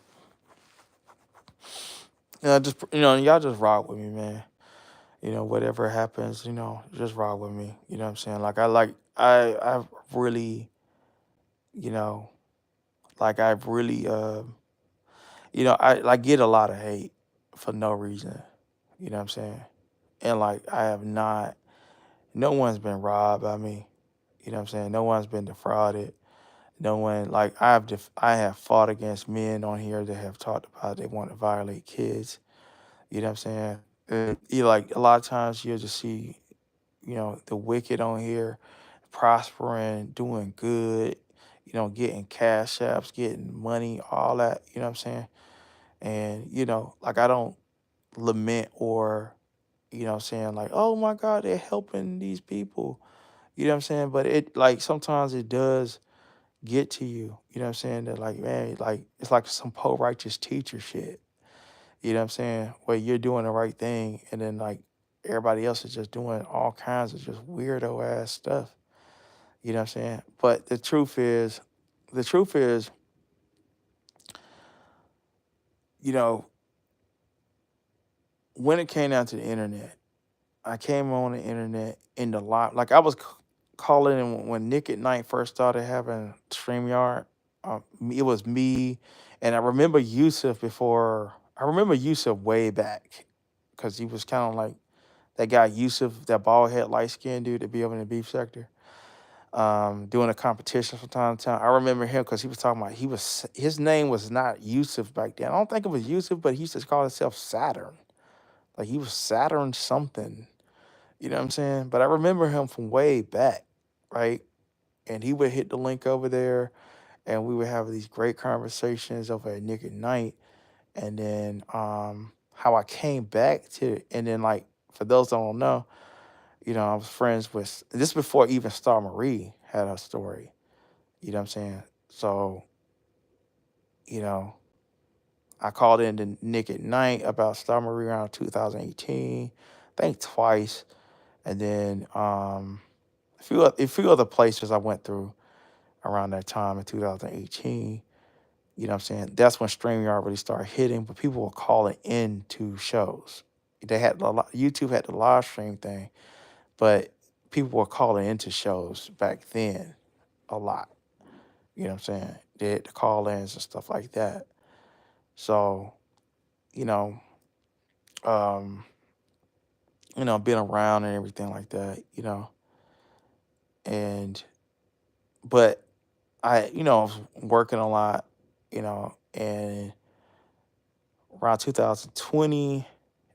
Just y'all just rock with me, man. Whatever happens, just rock with me. You know what I'm saying? I really, you know, I've really I like get a lot of hate for no reason. You know what I'm saying? And like I have not no one's been robbed by me. You know what I'm saying? No one's been defrauded. No one like I have fought against men on here that have talked about they want to violate kids. You know what I'm saying? Like a lot of times you'll just see, the wicked on here prospering, doing good, getting cash apps, getting money, all that, you know what I'm saying? And, like I don't lament or, what I'm saying, like, oh my God, they're helping these people. You know what I'm saying? But it like sometimes it does get to you. You know what I'm saying? That like, man, like it's like some righteous teacher shit. You know what I'm saying? Where you're doing the right thing, and then like everybody else is just doing all kinds of just weirdo ass stuff. You know what I'm saying? But the truth is, you know, when it came down to the internet, I came on the internet in the live, like I was calling in when Nick at Night first started having StreamYard. It was me, and I remember Yusuf before. I remember Yusuf way back because he was kind of like that guy Yusuf, that bald head, light skinned dude that be over in the beef sector, doing a competition from time to time. I remember him because he was talking about his name was not Yusuf back then. I don't think it was Yusuf, but he used to call himself Saturn. Like he was Saturn something. You know what I'm saying? But I remember him from way back, right? And he would hit the link over there, and we would have these great conversations over at Nick at Night. And then how I came back to, and then like for those that don't know, I was friends with this before even Star Marie had her story. You know what I'm saying? So, you know, I called in to Nick at Night about Star Marie around 2018, I think twice. And then a few other places I went through around that time in 2018. You know what I'm saying? That's when StreamYard really started hitting, but people were calling into shows. YouTube had the live stream thing, but people were calling into shows back then a lot. You know what I'm saying? They had the call-ins and stuff like that. So, you know, um, being around and everything like that, and but I was working a lot, and around 2020,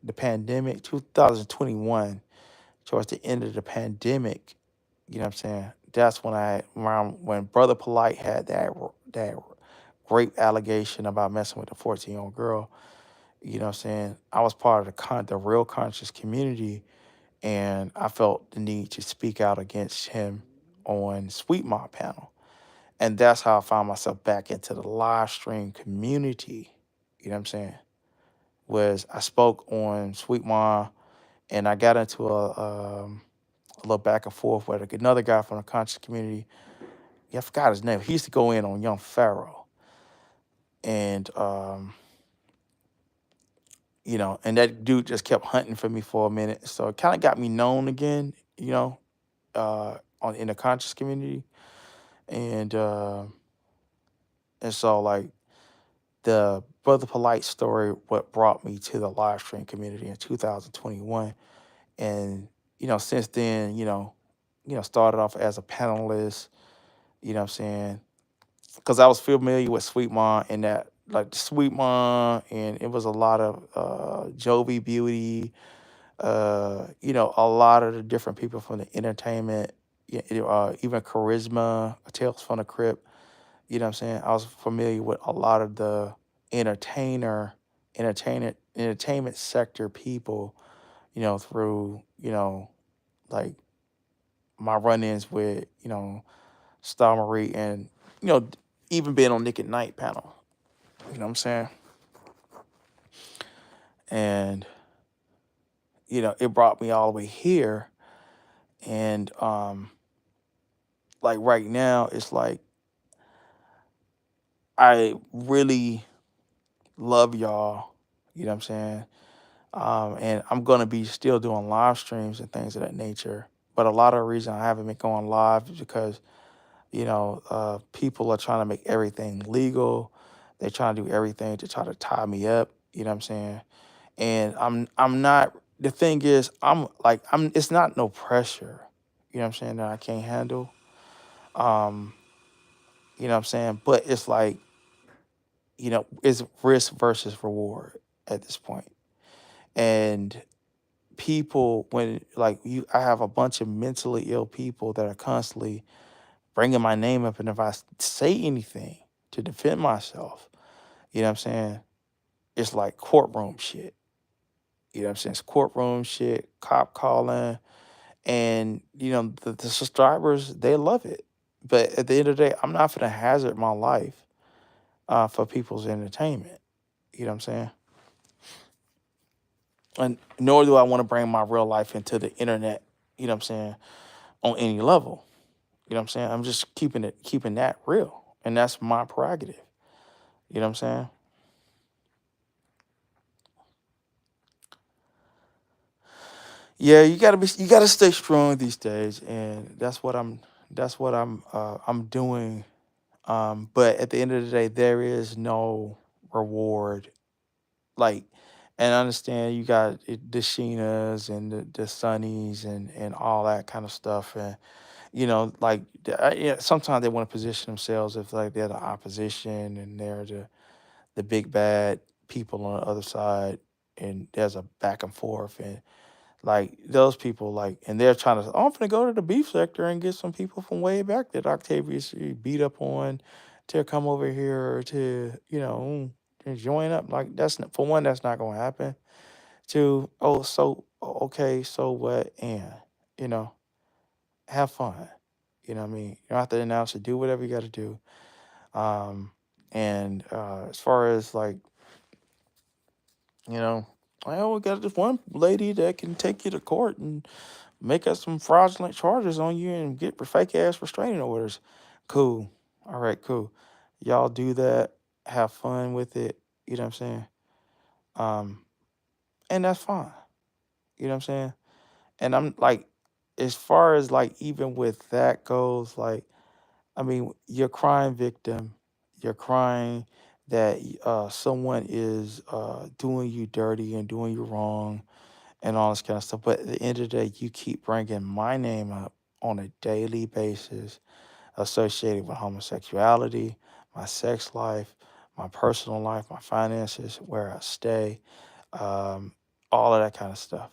the pandemic, 2021, towards the end of the pandemic, you know what I'm saying? That's around when Brother Polite had that rape allegation about messing with a 14-year-old girl. You know what I'm saying? I was part of the real conscious community, and I felt the need to speak out against him on Sweet Mob panel. And that's how I found myself back into the live stream community. You know what I'm saying? Was I spoke on Sweet Mom, and I got into a little back and forth with another guy from the conscious community. Yeah, I forgot his name. He used to go in on Young Pharaoh, and and that dude just kept hunting for me for a minute. So it kind of got me known again, on in the conscious community, and so like the Brother Polite story, what brought me to the live stream community in 2021. And, since then, started off as a panelist, you know what I'm saying? Because I was familiar with Sweet Mom and that, like Sweet Mom, and it was a lot of Jovi Beauty, a lot of the different people from the entertainment, even Charisma, Tales from the Crypt, you know what I'm saying? I was familiar with a lot of the entertainment sector people, through, like my run-ins with, Star Marie and, you know, even being on Nick at Night panel. You know what I'm saying? And, it brought me all the way here. And like right now, it's like I really love y'all. You know what I'm saying? And I'm gonna be still doing live streams and things of that nature. But a lot of the reason I haven't been going live is because people are trying to make everything legal. They're trying to do everything to try to tie me up. You know what I'm saying? And I'm not. The thing is, I'm. It's not no pressure. You know what I'm saying, that I can't handle. Um, you know what I'm saying? But it's like, it's risk versus reward at this point. And people, when like I have a bunch of mentally ill people that are constantly bringing my name up, and if I say anything to defend myself, you know what I'm saying? It's like courtroom shit. You know what I'm saying? It's courtroom shit, cop calling, and the subscribers, they love it. But at the end of the day, I'm not gonna hazard my life for people's entertainment. You know what I'm saying? And nor do I want to bring my real life into the internet. You know what I'm saying? On any level. You know what I'm saying? I'm just keeping that real, and that's my prerogative. You know what I'm saying? Yeah, you gotta stay strong these days, and that's what I'm doing. But at the end of the day, there is no reward. Like, and I understand you got the Sheenas and the Sunnies and all that kind of stuff, and like yeah, sometimes they want to position themselves if like they're the opposition and they're the big bad people on the other side, and there's a back and forth, and like those people, like, and they're trying to, oh, I'm gonna go to the beef sector and get some people from way back that Octavius beat up on to come over here to, to join up. Like, for one, that's not gonna happen. Two, oh, okay, so what? And, you know, have fun. You know what I mean? You don't have to announce it, do whatever you gotta do. Um, and as far as like, you know, well, we got this one lady that can take you to court and make up some fraudulent charges on you and get fake ass restraining orders. Cool. All right, cool. Y'all do that. Have fun with it. You know what I'm saying? Um, and that's fine. You know what I'm saying? And I'm like, as far as like even with that goes, like, I mean, you're crying victim. You're crying that someone is doing you dirty and doing you wrong and all this kind of stuff. But at the end of the day, you keep bringing my name up on a daily basis associated with homosexuality, my sex life, my personal life, my finances, where I stay, um, all of that kind of stuff.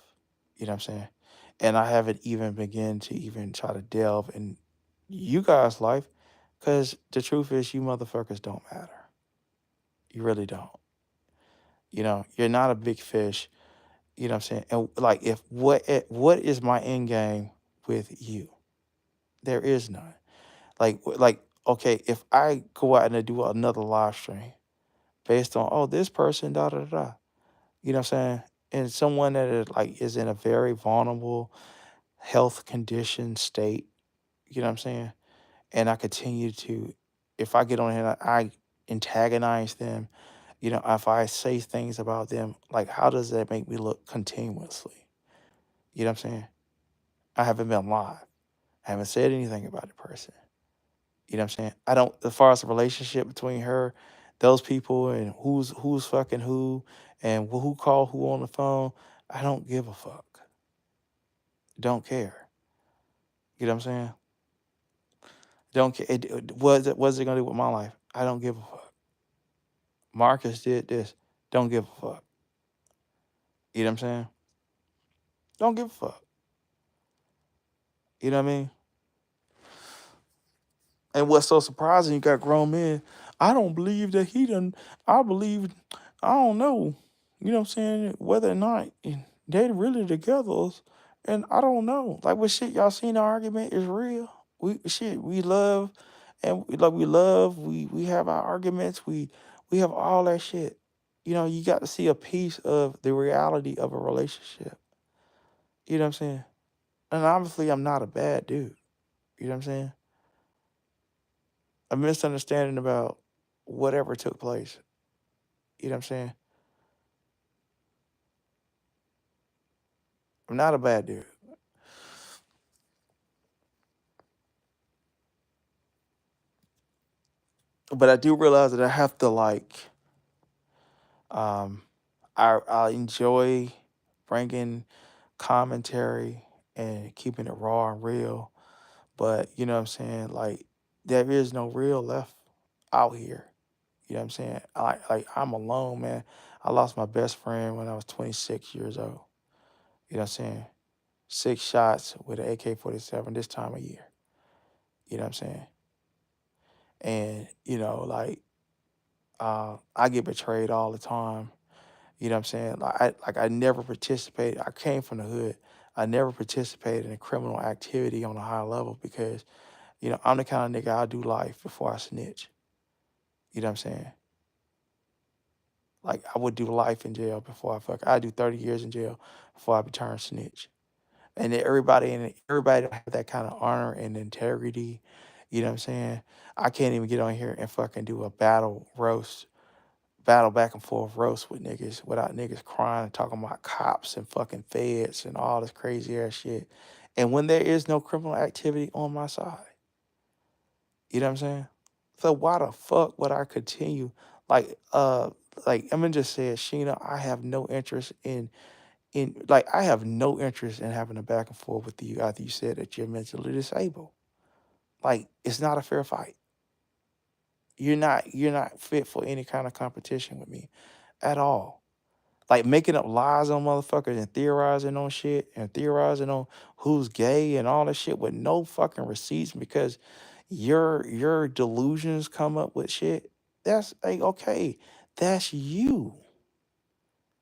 You know what I'm saying? And I haven't even begun to even try to delve in you guys' life because the truth is, you motherfuckers don't matter. You really don't. You're not a big fish. You know what I'm saying? And like, if what is my end game with you? There is none. Like okay, if I go out and I do another live stream based on, oh, this person da da da, you know what I'm saying, and someone that is in a very vulnerable health condition state, you know what I'm saying, and I continue to, if I get on here and I antagonize them, if I say things about them, like, how does that make me look continuously? You know what I'm saying? I haven't been live. I haven't said anything about the person. You know what I'm saying? I don't, as far as the relationship between her, those people, and who's fucking who, and who called who on the phone, I don't give a fuck. Don't care. You know what I'm saying? Don't care. What's it gonna do with my life? I don't give a fuck. Marcus did this. Don't give a fuck. You know what I'm saying? Don't give a fuck. You know what I mean? And what's so surprising, you got grown men. I don't believe that he done. I believe, I don't know. You know what I'm saying? Whether or not they really together. And I don't know. Like, what shit y'all seen the argument is real. We love, and we love, we have our arguments. We have all that shit. You got to see a piece of the reality of a relationship. You know what I'm saying? And obviously I'm not a bad dude. You know what I'm saying? A misunderstanding about whatever took place. You know what I'm saying? I'm not a bad dude. But I do realize that I have to like um I enjoy bringing commentary and keeping it raw and real, but you know what I'm saying, like, there is no real left out here. You know what I'm saying? I'm alone, man. I lost my best friend when I was 26 years old. You know what I'm saying? 6 shots with an AK-47 this time of year. You know what I'm saying? And I get betrayed all the time. You know what I'm saying? I never participated. I came from the hood. I never participated in criminal activity on a high level because I'm the kind of nigga, I do life before I snitch. You know what I'm saying? Like, I would do life in jail before I do 30 years in jail before I return snitch. And then everybody don't have that kind of honor and integrity. You know what I'm saying? I can't even get on here and fucking do a battle roast battle back and forth roast with niggas without niggas crying and talking about cops and fucking feds and all this crazy ass shit. And when there is no criminal activity on my side, you know what I'm saying? So why the fuck would I continue? Like, like Emin just said, Sheena, I have no interest in like I have no interest in having a back and forth with you after you said that you're mentally disabled. Like, it's not a fair fight. You're not fit for any kind of competition with me at all. Like making up lies on motherfuckers and theorizing on shit and theorizing on who's gay and all that shit with no fucking receipts because your delusions come up with shit. That's like okay, that's you.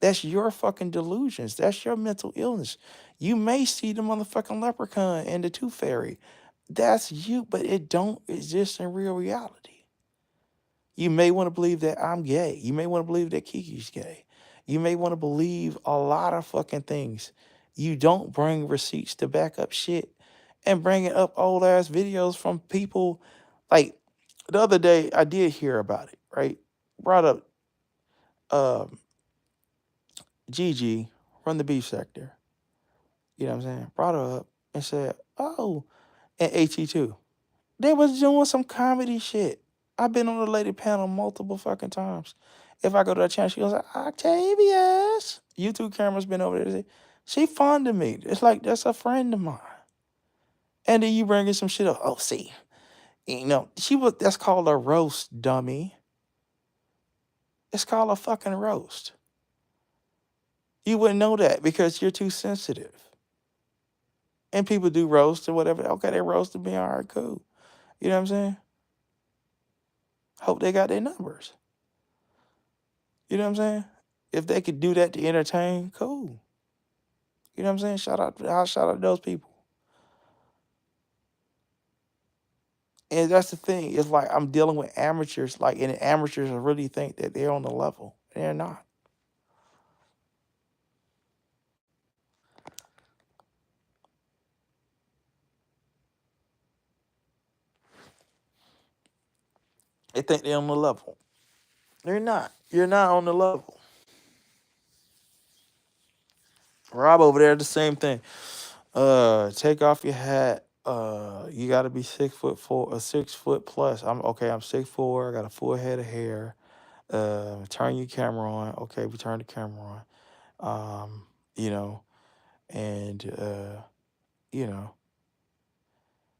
That's your fucking delusions. That's your mental illness. You may see the motherfucking leprechaun and the tooth fairy. That's you, but it don't exist in real reality. You may want to believe that I'm gay. You may want to believe that Kiki's gay. You may want to believe a lot of fucking things. You don't bring receipts to back up shit and bringing up old ass videos from people. Like the other day, I did hear about it, right? Brought up um, Gigi from the beef sector. You know what I'm saying? Brought her up and said, oh, and AT2. They was doing some comedy shit. I've been on the lady panel multiple fucking times. If I go to a channel, she goes, Octavius. YouTube camera's been over there. She fond of me. It's like that's a friend of mine. And then you bringing some shit up. Oh, see, she was. That's called a roast, dummy. It's called a fucking roast. You wouldn't know that because you're too sensitive. And people do roast or whatever. Okay, they roasted me. All right, cool. You know what I'm saying? Hope they got their numbers. You know what I'm saying? If they could do that to entertain, cool. You know what I'm saying? I'll shout out those people. And that's the thing. It's like I'm dealing with amateurs, like, and amateurs really think that they're on the level. They're not. They think they're on the level. They're not. You're not on the level. Rob over there, the same thing. Take off your hat. You gotta be 6'4", 6 foot plus. I'm okay, I'm 6'4", I got a full head of hair. Turn your camera on. Okay, we turn the camera on. You know, and you know,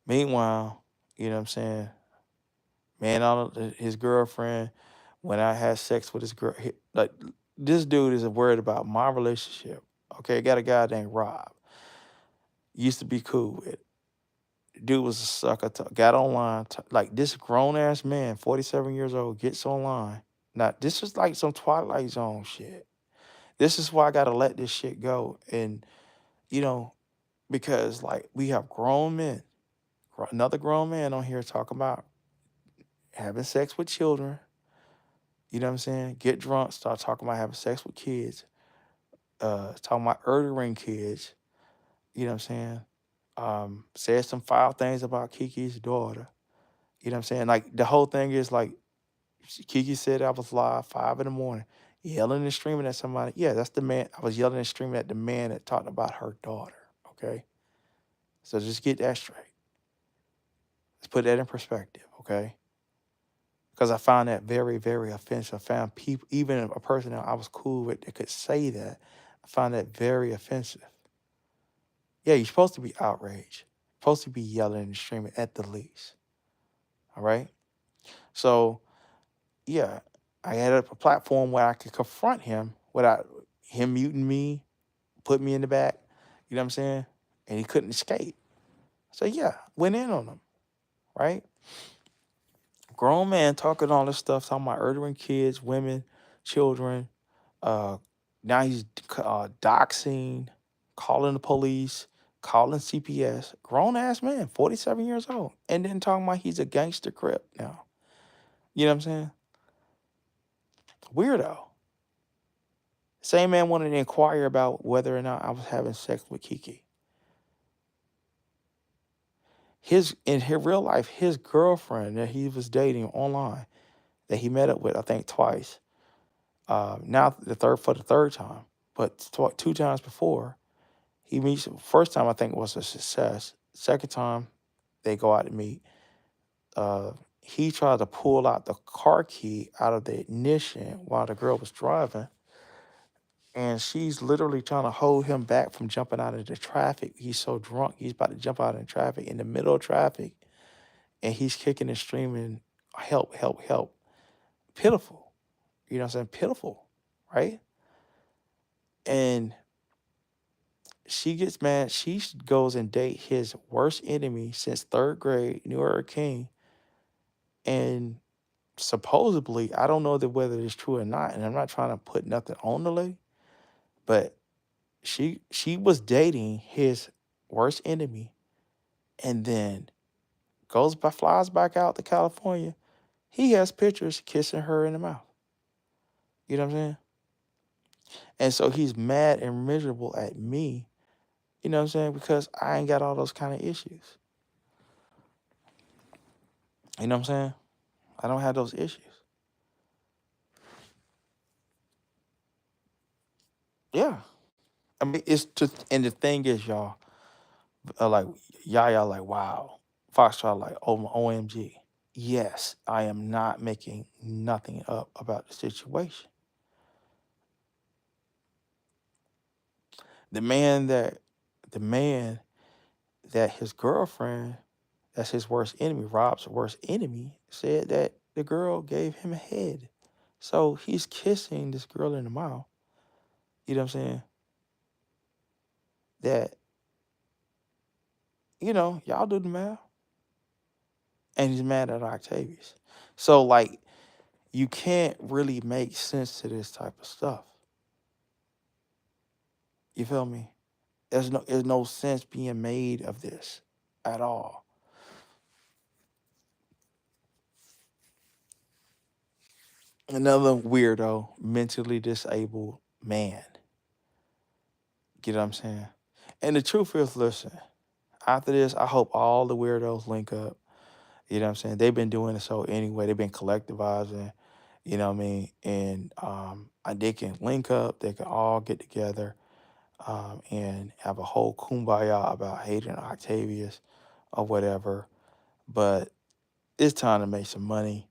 meanwhile, you know what I'm saying, man, his girlfriend, when I had sex with his girl, like this dude is worried about my relationship. Okay, got a guy named Rob. Used to be cool with. Dude was a sucker. Got online. Like this grown ass man, 47 years old, gets online. Now, this is like some Twilight Zone shit. This is why I got to let this shit go. And, you know, because like we have grown men, another grown man on here talking about having sex with children. You know what I'm saying? Get drunk, start talking about having sex with kids, talking about ordering kids. You know what I'm saying? Said some foul things about Kiki's daughter. You know what I'm saying? Like the whole thing is like Kiki said I was live 5 in the morning, yelling and screaming at somebody. Yeah, that's the man. I was yelling and screaming at the man that talked about her daughter. Okay, so just get that straight. Let's put that in perspective. Okay, because I found that very, very offensive. I found people, even a person that I was cool with, that could say that. I found that very offensive. Yeah, you're supposed to be outraged. You're supposed to be yelling and screaming at the least. All right. So yeah, I had a platform where I could confront him without him muting me, put me in the back. You know what I'm saying? And he couldn't escape. So yeah, went in on him. Right. Grown man talking all this stuff, talking about murdering kids, women, children. Uh, Now he's doxing, calling the police, calling CPS. Grown ass man, 47 years old, and then talking about he's a gangster crip now. You know what I'm saying? Weirdo. Same man wanted to inquire about whether or not I was having sex with Kiki. His in his real life, his girlfriend that he was dating online, that he met up with, I think twice. Now the third time, but 2 times before he meets. First time I think was a success. Second time they go out to meet. Uh, he tried to pull out the car key out of the ignition while the girl was driving, and she's literally trying to hold him back from jumping out into traffic. He's so drunk, he's about to jump out in traffic, in the middle of traffic, and he's kicking and screaming, "Help! Help! Help!" Pitiful, you know what I'm saying? Pitiful, right? And she gets mad. She goes and date his worst enemy since third grade, knew her king, and supposedly, I don't know that whether it's true or not, and I'm not trying to put nothing on the lady, but she was dating his worst enemy, and then flies back out to California. He has pictures kissing her in the mouth. You know what I'm saying? And so he's mad and miserable at me. You know what I'm saying? Because I ain't got all those kind of issues. You know what I'm saying? I don't have those issues. Yeah. I mean, it's just, and the thing is, y'all, like, y'all like, wow. Foxtrot, like, oh, OMG. Yes, I am not making nothing up about the situation. The man that, the man that his girlfriend, that's his worst enemy, Rob's worst enemy, said that the girl gave him a head. So he's kissing this girl in the mouth. You know what I'm saying? That, y'all do the math. And he's mad at Octavius. So, like, you can't really make sense to this type of stuff. You feel me? There's no sense being made of this at all. Another weirdo, mentally disabled man. Get what I'm saying? And the truth is, listen, after this, I hope all the weirdos link up. You know what I'm saying? They've been doing the show anyway. They've been collectivizing, you know what I mean? And they can link up. They can all get together and have a whole kumbaya about hating Octavius or whatever. But it's time to make some money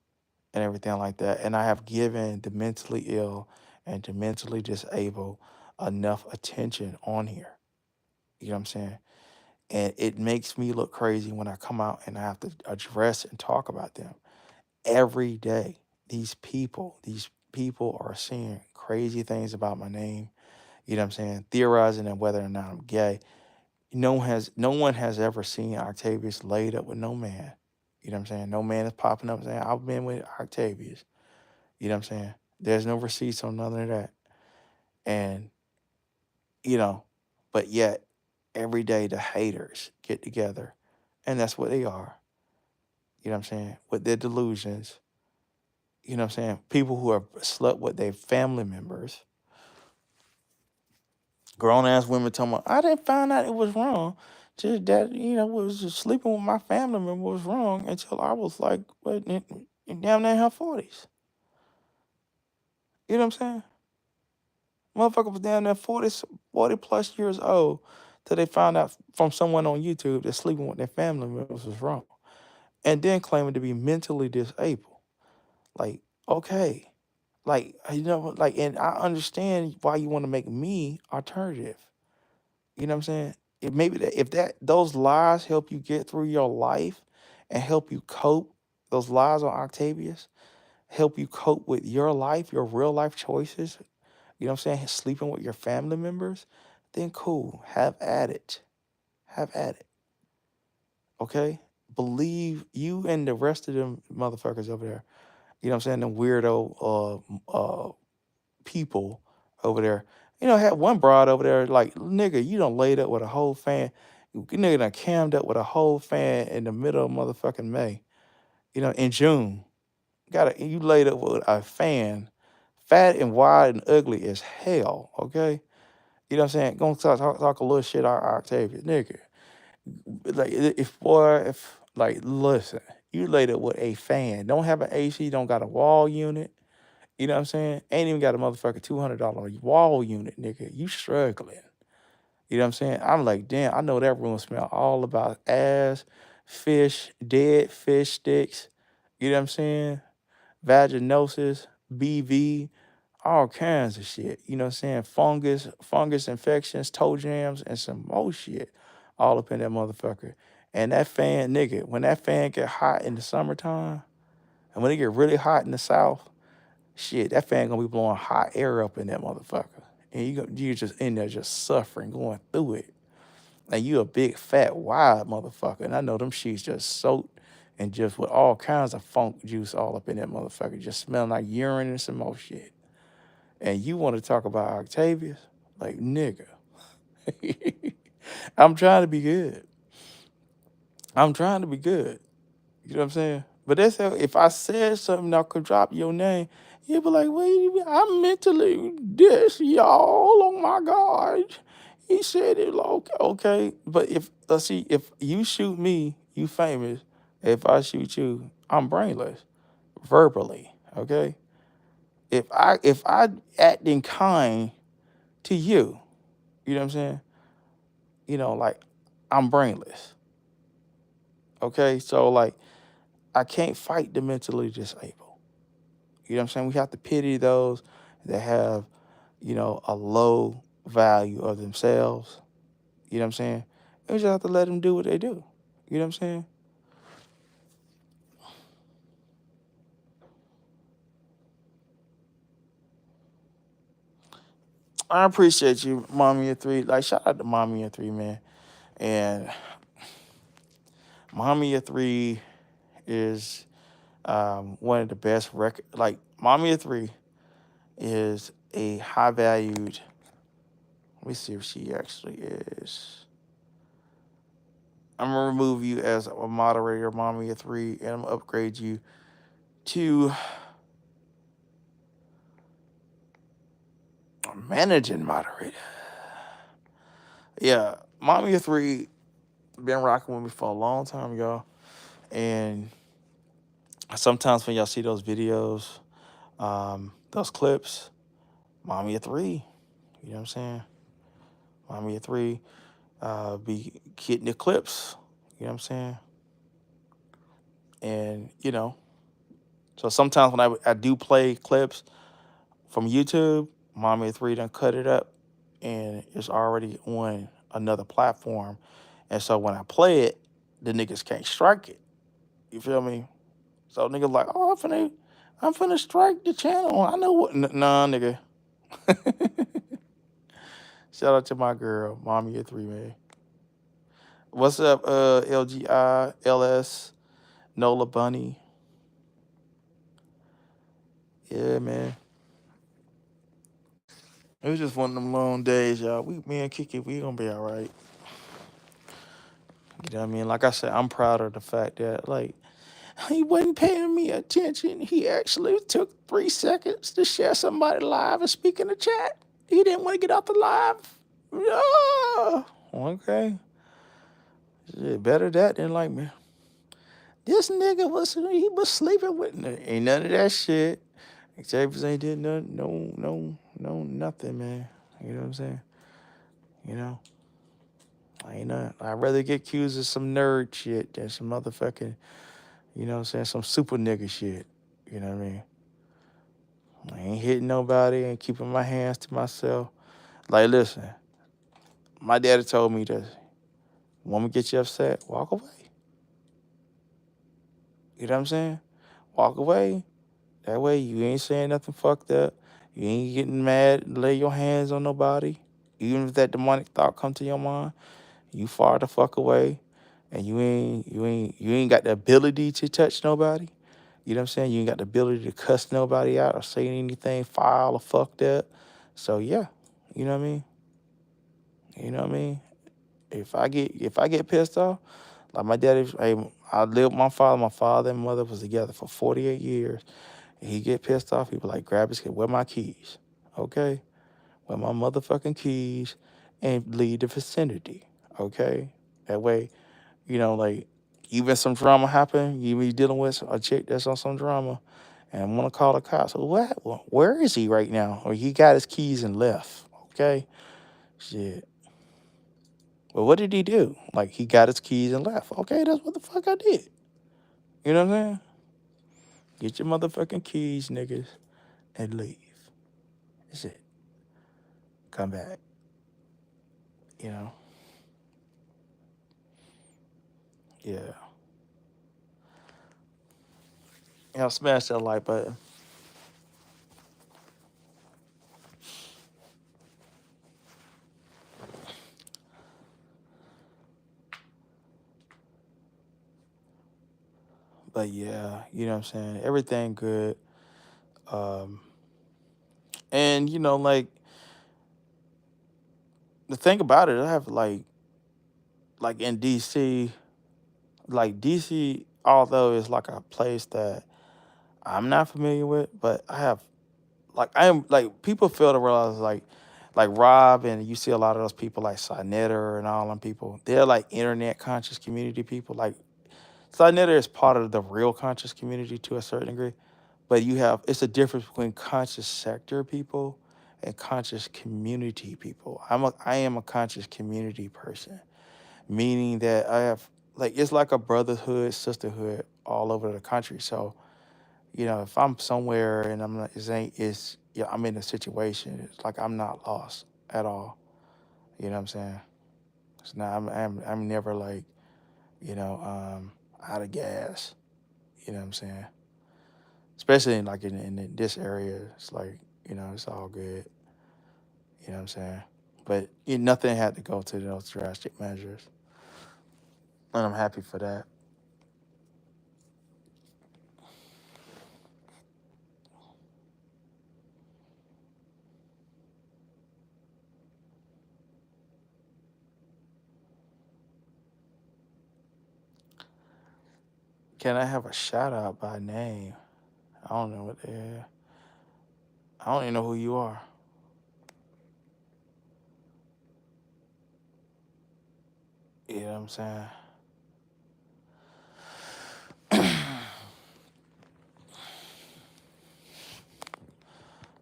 and everything like that. And I have given the mentally ill and the mentally disabled enough attention on here. You know what I'm saying? And it makes me look crazy when I come out and I have to address and talk about them every day. These people are saying crazy things about my name. You know what I'm saying? Theorizing on whether or not I'm gay. No one has ever seen Octavius laid up with no man. You know what I'm saying? No man is popping up saying, I've been with Octavius. You know what I'm saying? There's no receipts on none of that. And, you know, but yet every day the haters get together. And that's what they are. You know what I'm saying? With their delusions. You know what I'm saying? People who are slept with their family members. Grown ass women talking about, I didn't find out it was wrong. Just that, was just sleeping with my family member was wrong until I was like, what, damn near her 40s. You know what I'm saying? Motherfucker was down there 40 plus years old till they found out from someone on YouTube that sleeping with their family members was wrong. And then claiming to be mentally disabled. Like, okay. Like, like, and I understand why you want to make me alternative. You know what I'm saying? If those lies help you get through your life and help you cope, those lies on Octavius help you cope with your life, your real life choices, you know what I'm saying? Sleeping with your family members, then cool. Have at it. Have at it. Okay? Believe you and the rest of them motherfuckers over there. You know what I'm saying? The weirdo people over there. Had one broad over there like, nigga, you done laid up with a whole fan. You nigga done cammed up with a whole fan in the middle of motherfucking May. In June. You laid up with a fan, fat and wide and ugly as hell, okay? You know what I'm saying? Gonna talk a little shit out Octavia, nigga. Like like listen, you laid up with a fan. Don't have an AC, don't got a wall unit. You know what I'm saying? Ain't even got a motherfucking $200 wall unit, nigga. You struggling. You know what I'm saying? I'm like, damn, I know that room smell all about ass, fish, dead fish sticks. You know what I'm saying? Vaginosis, BV, all kinds of shit. You know what I'm saying? Fungus infections, toe jams, and some more shit all up in that motherfucker. And that fan, nigga, when that fan get hot in the summertime, and when it get really hot in the south, shit, that fan gonna be blowing hot air up in that motherfucker. And you just in there just suffering, going through it. And you a big fat wild motherfucker. And I know them sheets just soaked and just with all kinds of funk juice all up in that motherfucker, just smelling like urine and some more shit. And you want to talk about Octavius? Like, nigga. I'm trying to be good. I'm trying to be good. You know what I'm saying? But that's how, if I said something that could drop your name, you'd be like, wait, I'm mentally this, y'all. Oh my God. He said it like, okay. But if, let's see, if you shoot me, you famous. If I shoot you, I'm brainless verbally. Okay. If I act in kind to you, you know what I'm saying? You know, like I'm brainless. Okay. So like I can't fight the mentally disabled. You know what I'm saying? We have to pity those that have, a low value of themselves. You know what I'm saying? And we just have to let them do what they do. You know what I'm saying? I appreciate you, Mommy of Three. Like, shout out to Mommy of Three, man. And Mommy of Three is one of the best record. Like, Mommy of Three is a high valued. Let me see if she actually is. I'm gonna remove you as a moderator, Mommy of Three, and I'm gonna upgrade you to a managing moderator. Yeah, Mommy of Three been rocking with me for a long time, y'all. And sometimes when y'all see those videos, those clips, Mommy of Three, you know what I'm saying? Mommy of Three, be getting the clips, you know what I'm saying? And so sometimes when I do play clips from YouTube, Mommy of Three done cut it up, and it's already on another platform. And so when I play it, the niggas can't strike it. You feel me? So niggas like, oh, I'm finna strike the channel. I know what. Nah, nigga. Shout out to my girl, Mommy of Three, man. What's up, LGI, LS, Nola Bunny? Yeah, man. It was just one of them long days, y'all. Me and Kiki, we gonna be all right. You know what I mean? Like I said, I'm proud of the fact that like he wasn't paying me attention. He actually took 3 seconds to share somebody live and speak in the chat. He didn't want to get off the live. Yeah. Okay. Shit, better that than like me. This nigga was sleeping with me. Ain't none of that shit. Xavier ain't did nothing. No, no, no, nothing, man. You know what I'm saying? You know, I ain't not. I'd rather get accused of some nerd shit than some motherfucking, you know what I'm saying, some super nigga shit. You know what I mean? I ain't hitting nobody, ain't keeping my hands to myself. Like, listen, my daddy told me this. Want me to get you upset? Walk away. You know what I'm saying? Walk away. That way you ain't saying nothing fucked up. You ain't getting mad, lay your hands on nobody. Even if that demonic thought come to your mind, you far the fuck away. And you ain't got the ability to touch nobody. You know what I'm saying? You ain't got the ability to cuss nobody out or say anything foul or fucked up. So yeah, you know what I mean? You know what I mean? If I get pissed off, like my daddy, hey, I lived with my father. My father and mother was together for 48 years. And he get pissed off, he be like, grab his kid, where my keys? Okay? Where my motherfucking keys and leave the vicinity. Okay? That way, like even some drama happen, you be dealing with a chick that's on some drama, and I'm gonna call the cops. What? Well, where is he right now? Or he got his keys and left. Okay, shit. But what did he do? Like he got his keys and left. Okay, that's what the fuck I did. You know what I'm saying? Get your motherfucking keys, niggas, and leave. That's it. Come back. You know? Yeah. Y'all smash that like button. But yeah, you know what I'm saying? Everything good. Um, and like the thing about it, I have like in DC, like DC, although it's like a place that I'm not familiar with, but I have like I am like people fail to realize like Rob and you see a lot of those people like Sinetter and all them people. They're like internet conscious community people. Like Sinetter is part of the real conscious community to a certain degree, but it's a difference between conscious sector people and conscious community people. I am a conscious community person, meaning that I have like it's like a brotherhood, sisterhood all over the country. So if I'm somewhere and I'm not, I'm in a situation, it's like I'm not lost at all. You know what I'm saying? It's not, I'm never like, you know, um, out of gas. You know what I'm saying? Especially in this area, it's like, it's all good. You know what I'm saying? But nothing had to go to those drastic measures. And I'm happy for that. Can I have a shout out by name? I don't know what the hell. I don't even know who you are. You know what I'm saying?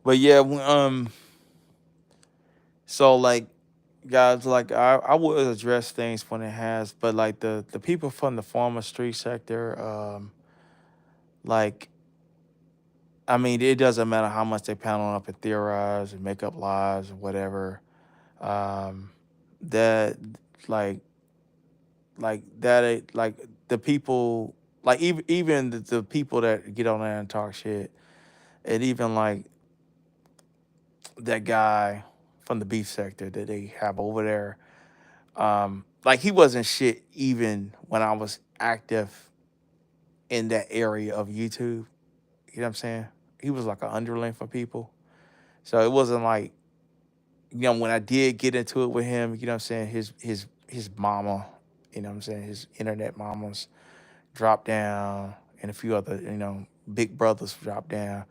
But yeah, so like guys, like I would address things when it has, but like the people from the former street sector, like I mean, it doesn't matter how much they panel up and theorize and make up lies or whatever. Um, that like like the people like even the people that get on there and talk shit, and even like that guy from the beef sector that they have over there. Like he wasn't shit even when I was active in that area of YouTube. You know what I'm saying? He was like an underling for people. So it wasn't like, when I did get into it with him, you know what I'm saying, his mama, you know what I'm saying, his internet mamas dropped down and a few other, big brothers dropped down,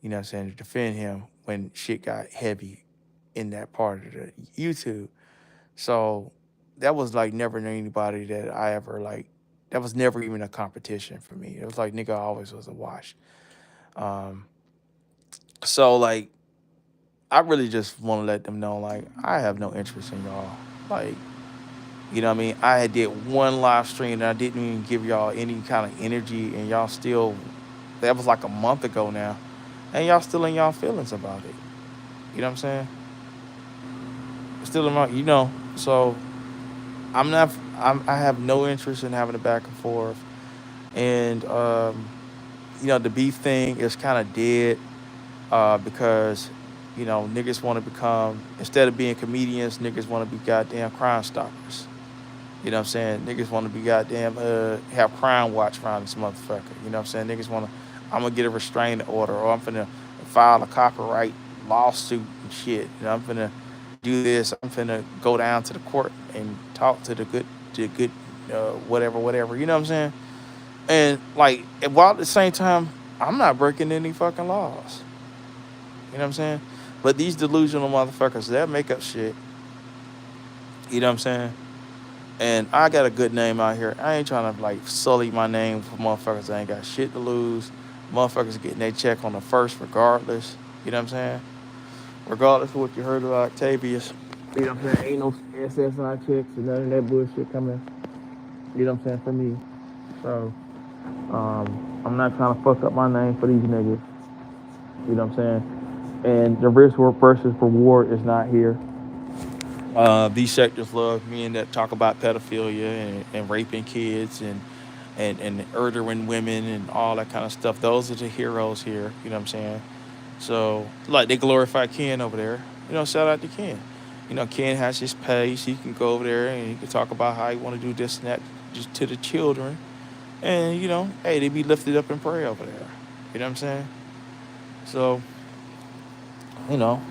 you know what I'm saying, to defend him when shit got heavy in that part of the YouTube. So that was like never anybody that I ever like. That was never even a competition for me. It was like nigga always was a wash. Um, so like I really just want to let them know like I have no interest in y'all. Like what I mean. I had did one live stream and I didn't even give y'all any kind of energy, and y'all still. That was like a month ago now, and y'all still in y'all feelings about it. You know what I'm saying? Still in my. So I'm not. I have no interest in having a back and forth, and the beef thing is kind of dead because niggas want to become, instead of being comedians, niggas want to be goddamn crime stoppers. You know what I'm saying? Niggas want to be goddamn have crime watch around this motherfucker. You know what I'm saying? Niggas want to. I'm gonna get a restraining order, or I'm finna file a copyright lawsuit and shit. I'm finna do this. I'm finna go down to the court and talk to the good, whatever. You know what I'm saying? And like, while at the same time, I'm not breaking any fucking laws. You know what I'm saying? But these delusional motherfuckers that make up shit. You know what I'm saying? And I got a good name out here. I ain't trying to like sully my name for motherfuckers that ain't got shit to lose. Motherfuckers getting their check on the first regardless. You know what I'm saying? Regardless of what you heard about Octavius. You know what I'm saying? Ain't no SSI checks and none of that bullshit coming. You know what I'm saying? For me. So, I'm not trying to fuck up my name for these niggas. You know what I'm saying? And the risk versus reward is not here. These sectors love men that talk about pedophilia and raping kids and murdering women and all that kind of stuff. Those are the heroes here. You know what I'm saying? So, like, they glorify Ken over there. You know, shout out to Ken. You know, Ken has his page. He can go over there and he can talk about how he want to do this and that just to the children. And, you know, hey, they be lifted up in prayer over there. You know what I'm saying? So, you know,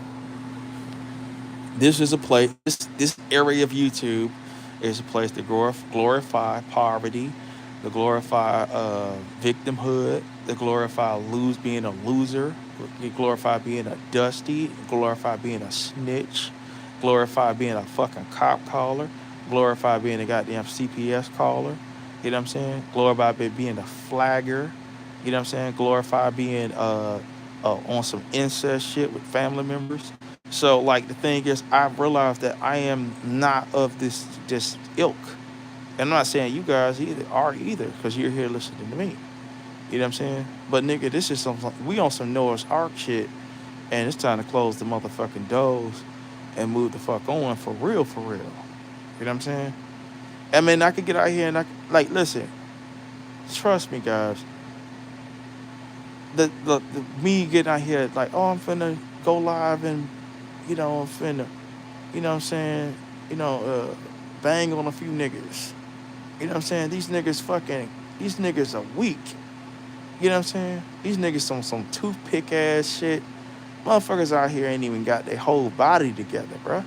this is a place, this area of YouTube is a place to glorify poverty, to glorify victimhood, to glorify being a loser, to glorify being a dusty, glorify being a snitch, glorify being a fucking cop caller, glorify being a goddamn CPS caller. You know what I'm saying? Glorify being a flagger. You know what I'm saying? Glorify being on some incest shit with family members. So like the thing is, I've realized that I am not of this ilk. And I'm not saying you guys either, because you're here listening to me. You know what I'm saying? But nigga, this is we on some Noah's Ark shit, and it's time to close the motherfucking doors and move the fuck on for real, for real. You know what I'm saying? I mean, I could get out here and like listen, trust me, guys. The me getting out here like, oh, I'm finna go live and I'm finna, you know what I'm saying, bang on a few niggas. You know what I'm saying? These niggas are weak. You know what I'm saying? These niggas on some toothpick ass shit. Motherfuckers out here ain't even got their whole body together, bruh.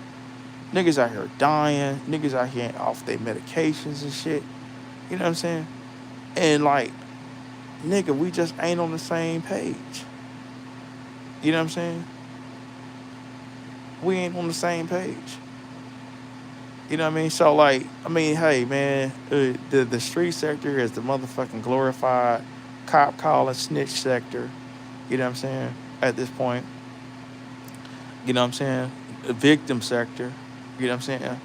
Niggas out here dying. Niggas out here off their medications and shit. You know what I'm saying? And like, nigga, we just ain't on the same page. You know what I'm saying? We ain't on the same page. You know what I mean? So like, I mean, hey man, the street sector is the motherfucking glorified cop calling snitch sector. You know what I'm saying? At this point, you know what I'm saying? The victim sector. You know what I'm saying?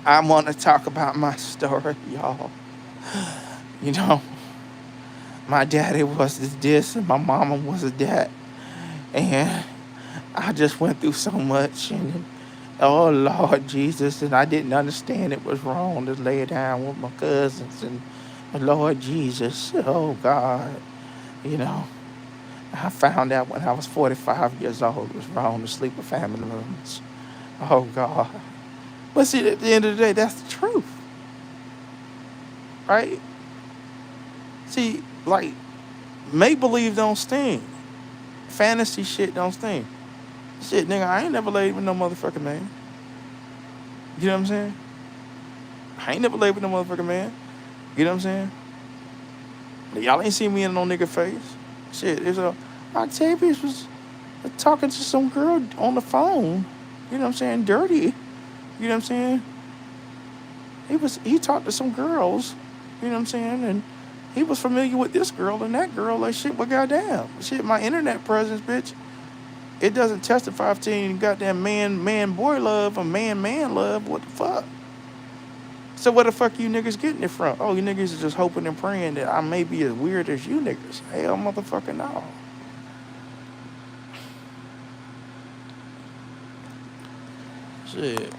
I want to talk about my story, y'all. You know, my daddy was this and my mama was that, and I just went through so much, and oh Lord Jesus, and I didn't understand it was wrong to lay down with my cousins, and Lord Jesus, oh God, you know, I found out when I was 45 years old it was wrong to sleep with family members. Oh God. But see, at the end of the day, that's the truth, right? See, like, make-believe don't sting. Fantasy shit don't sting. Shit, nigga, I ain't never laid with no motherfucking man. You know what I'm saying? I ain't never laid with no motherfucking man. You know what I'm saying? Y'all ain't seen me in no nigga face. Shit, Octavius was talking to some girl on the phone. You know what I'm saying? Dirty. You know what I'm saying? He talked to some girls. You know what I'm saying? And he was familiar with this girl and that girl. Like, shit, but goddamn. Shit, my internet presence, bitch. It doesn't testify to any goddamn man-boy love or man-man love. What the fuck? So where the fuck you niggas getting it from? Oh, you niggas are just hoping and praying that I may be as weird as you niggas. Hell, motherfucking no. Shit.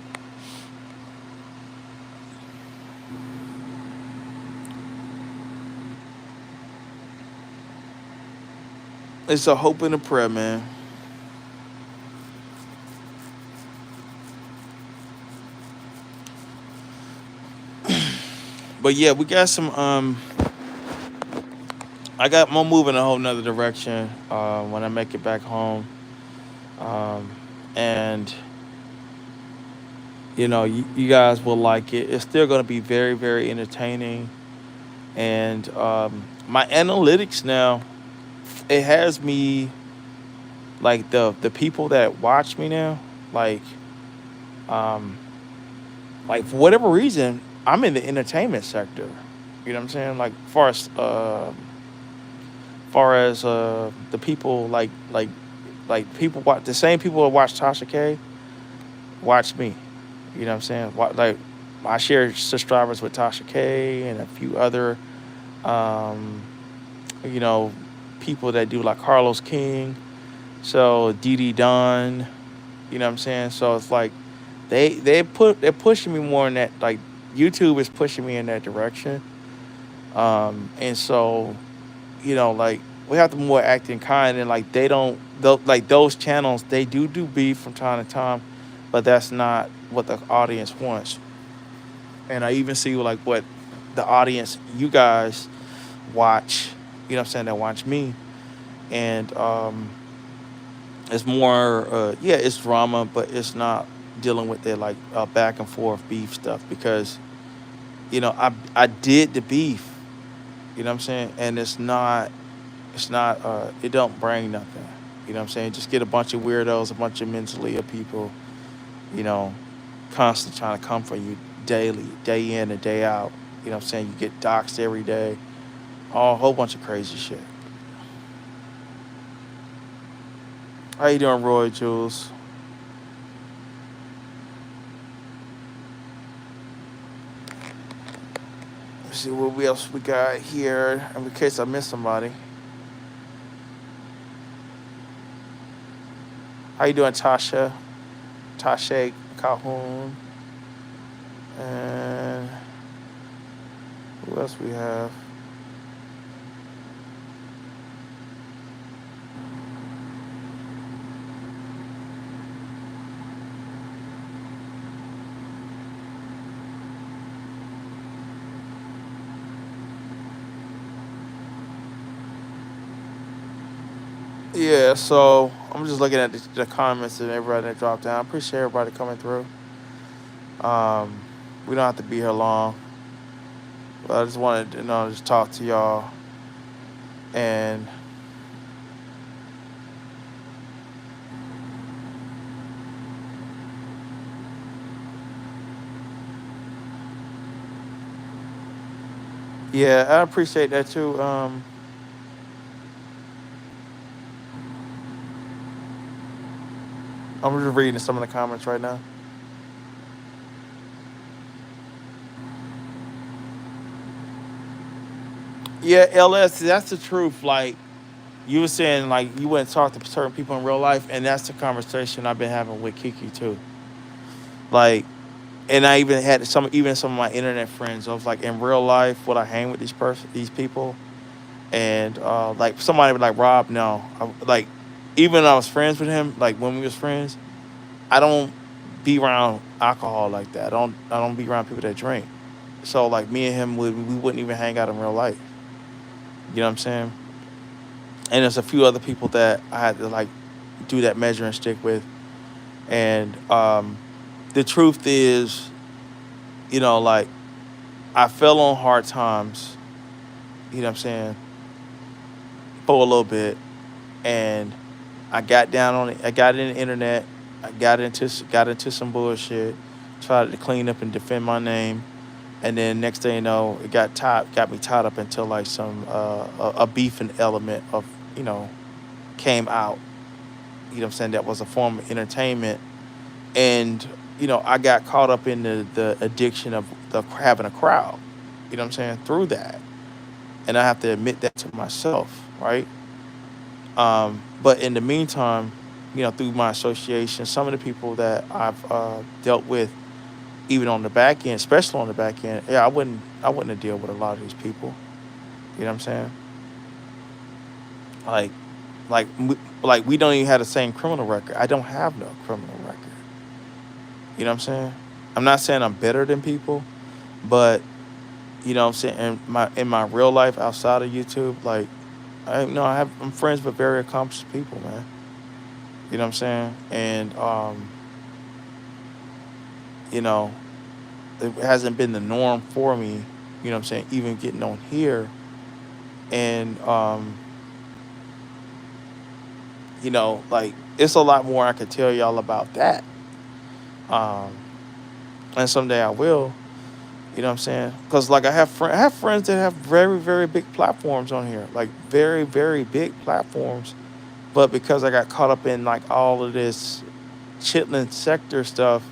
It's a hope and a prayer, man. But yeah, we got some I'm moving a whole nother direction when I make it back home. And you guys will like it. It's still gonna be very, very entertaining. And my analytics now, it has me like the people that watch me now, um like for whatever reason, I'm in the entertainment sector. You know what I'm saying? Like Far as the people like people watch the same people that watch Tasha K watch me. You know what I'm saying? Like I share subscribers with Tasha K and a few other um, you know, people that do like Carlos King, so Dee Dunn, you know what I'm saying? So it's like they're pushing me more in that, like YouTube is pushing me in that direction. And so, like we have to more act in kind, and like they don't like those channels, they do beef from time to time, but that's not what the audience wants. And I even see like what the audience, you guys watch, you know what I'm saying, that watch me. And it's more yeah, it's drama, but it's not dealing with their like back and forth beef stuff, because I did the beef, you know what I'm saying, and it's not it don't bring nothing, you know what I'm saying. Just get a bunch of weirdos, a bunch of mentally ill people, you know constantly trying to come for you daily, day in and day out, you know what I'm saying. You get doxxed every day, a whole bunch of crazy shit. How you doing, Roy Jules? Let's see what else we got here, in case I missed somebody. How you doing, Tasha? Tasha Calhoun. And who else we have? Yeah, so I'm just looking at the comments and everybody that dropped down. I appreciate everybody coming through. Um, we don't have to be here long, but I just wanted to just talk to y'all. And yeah, I appreciate that too. I'm just reading some of the comments right now. Yeah, LS, that's the truth. Like you were saying, like you wouldn't talk to certain people in real life, and that's the conversation I've been having with Kiki too. Like, and I even had some of my internet friends. I was like, in real life, would I hang with these people? And like somebody like Rob, no, like even when I was friends with him, like when we was friends, I don't be around alcohol like that. I don't be around people that drink. So like me and him, we wouldn't even hang out in real life. You know what I'm saying? And there's a few other people that I had to like do that measuring stick with. And the truth is, like I fell on hard times. You know what I'm saying? For a little bit, and I got down on it. I got in the internet. I got into some bullshit. Tried to clean up and defend my name, and then next thing you know, it got me tied up until like some a beefing element of you know came out. You know what I'm saying? That was a form of entertainment, and I got caught up in the addiction of having a crowd. You know what I'm saying? Through that, and I have to admit that to myself, right? But in the meantime, through my association, some of the people that I've dealt with, even on the back end, especially on the back end, yeah, I wouldn't deal with a lot of these people. You know what I'm saying? Like, like we don't even have the same criminal record. I don't have no criminal record. You know what I'm saying? I'm not saying I'm better than people, but what I'm saying, in my real life outside of YouTube, like I'm friends with very accomplished people, man. You know what I'm saying? And you know, it hasn't been the norm for me, you know what I'm saying, even getting on here. And like it's a lot more I could tell y'all about that. Um and someday I will. You know what I'm saying? Because like I have friends that have very very big platforms on here, like very very big platforms. But because I got caught up in like all of this chitlin sector stuff,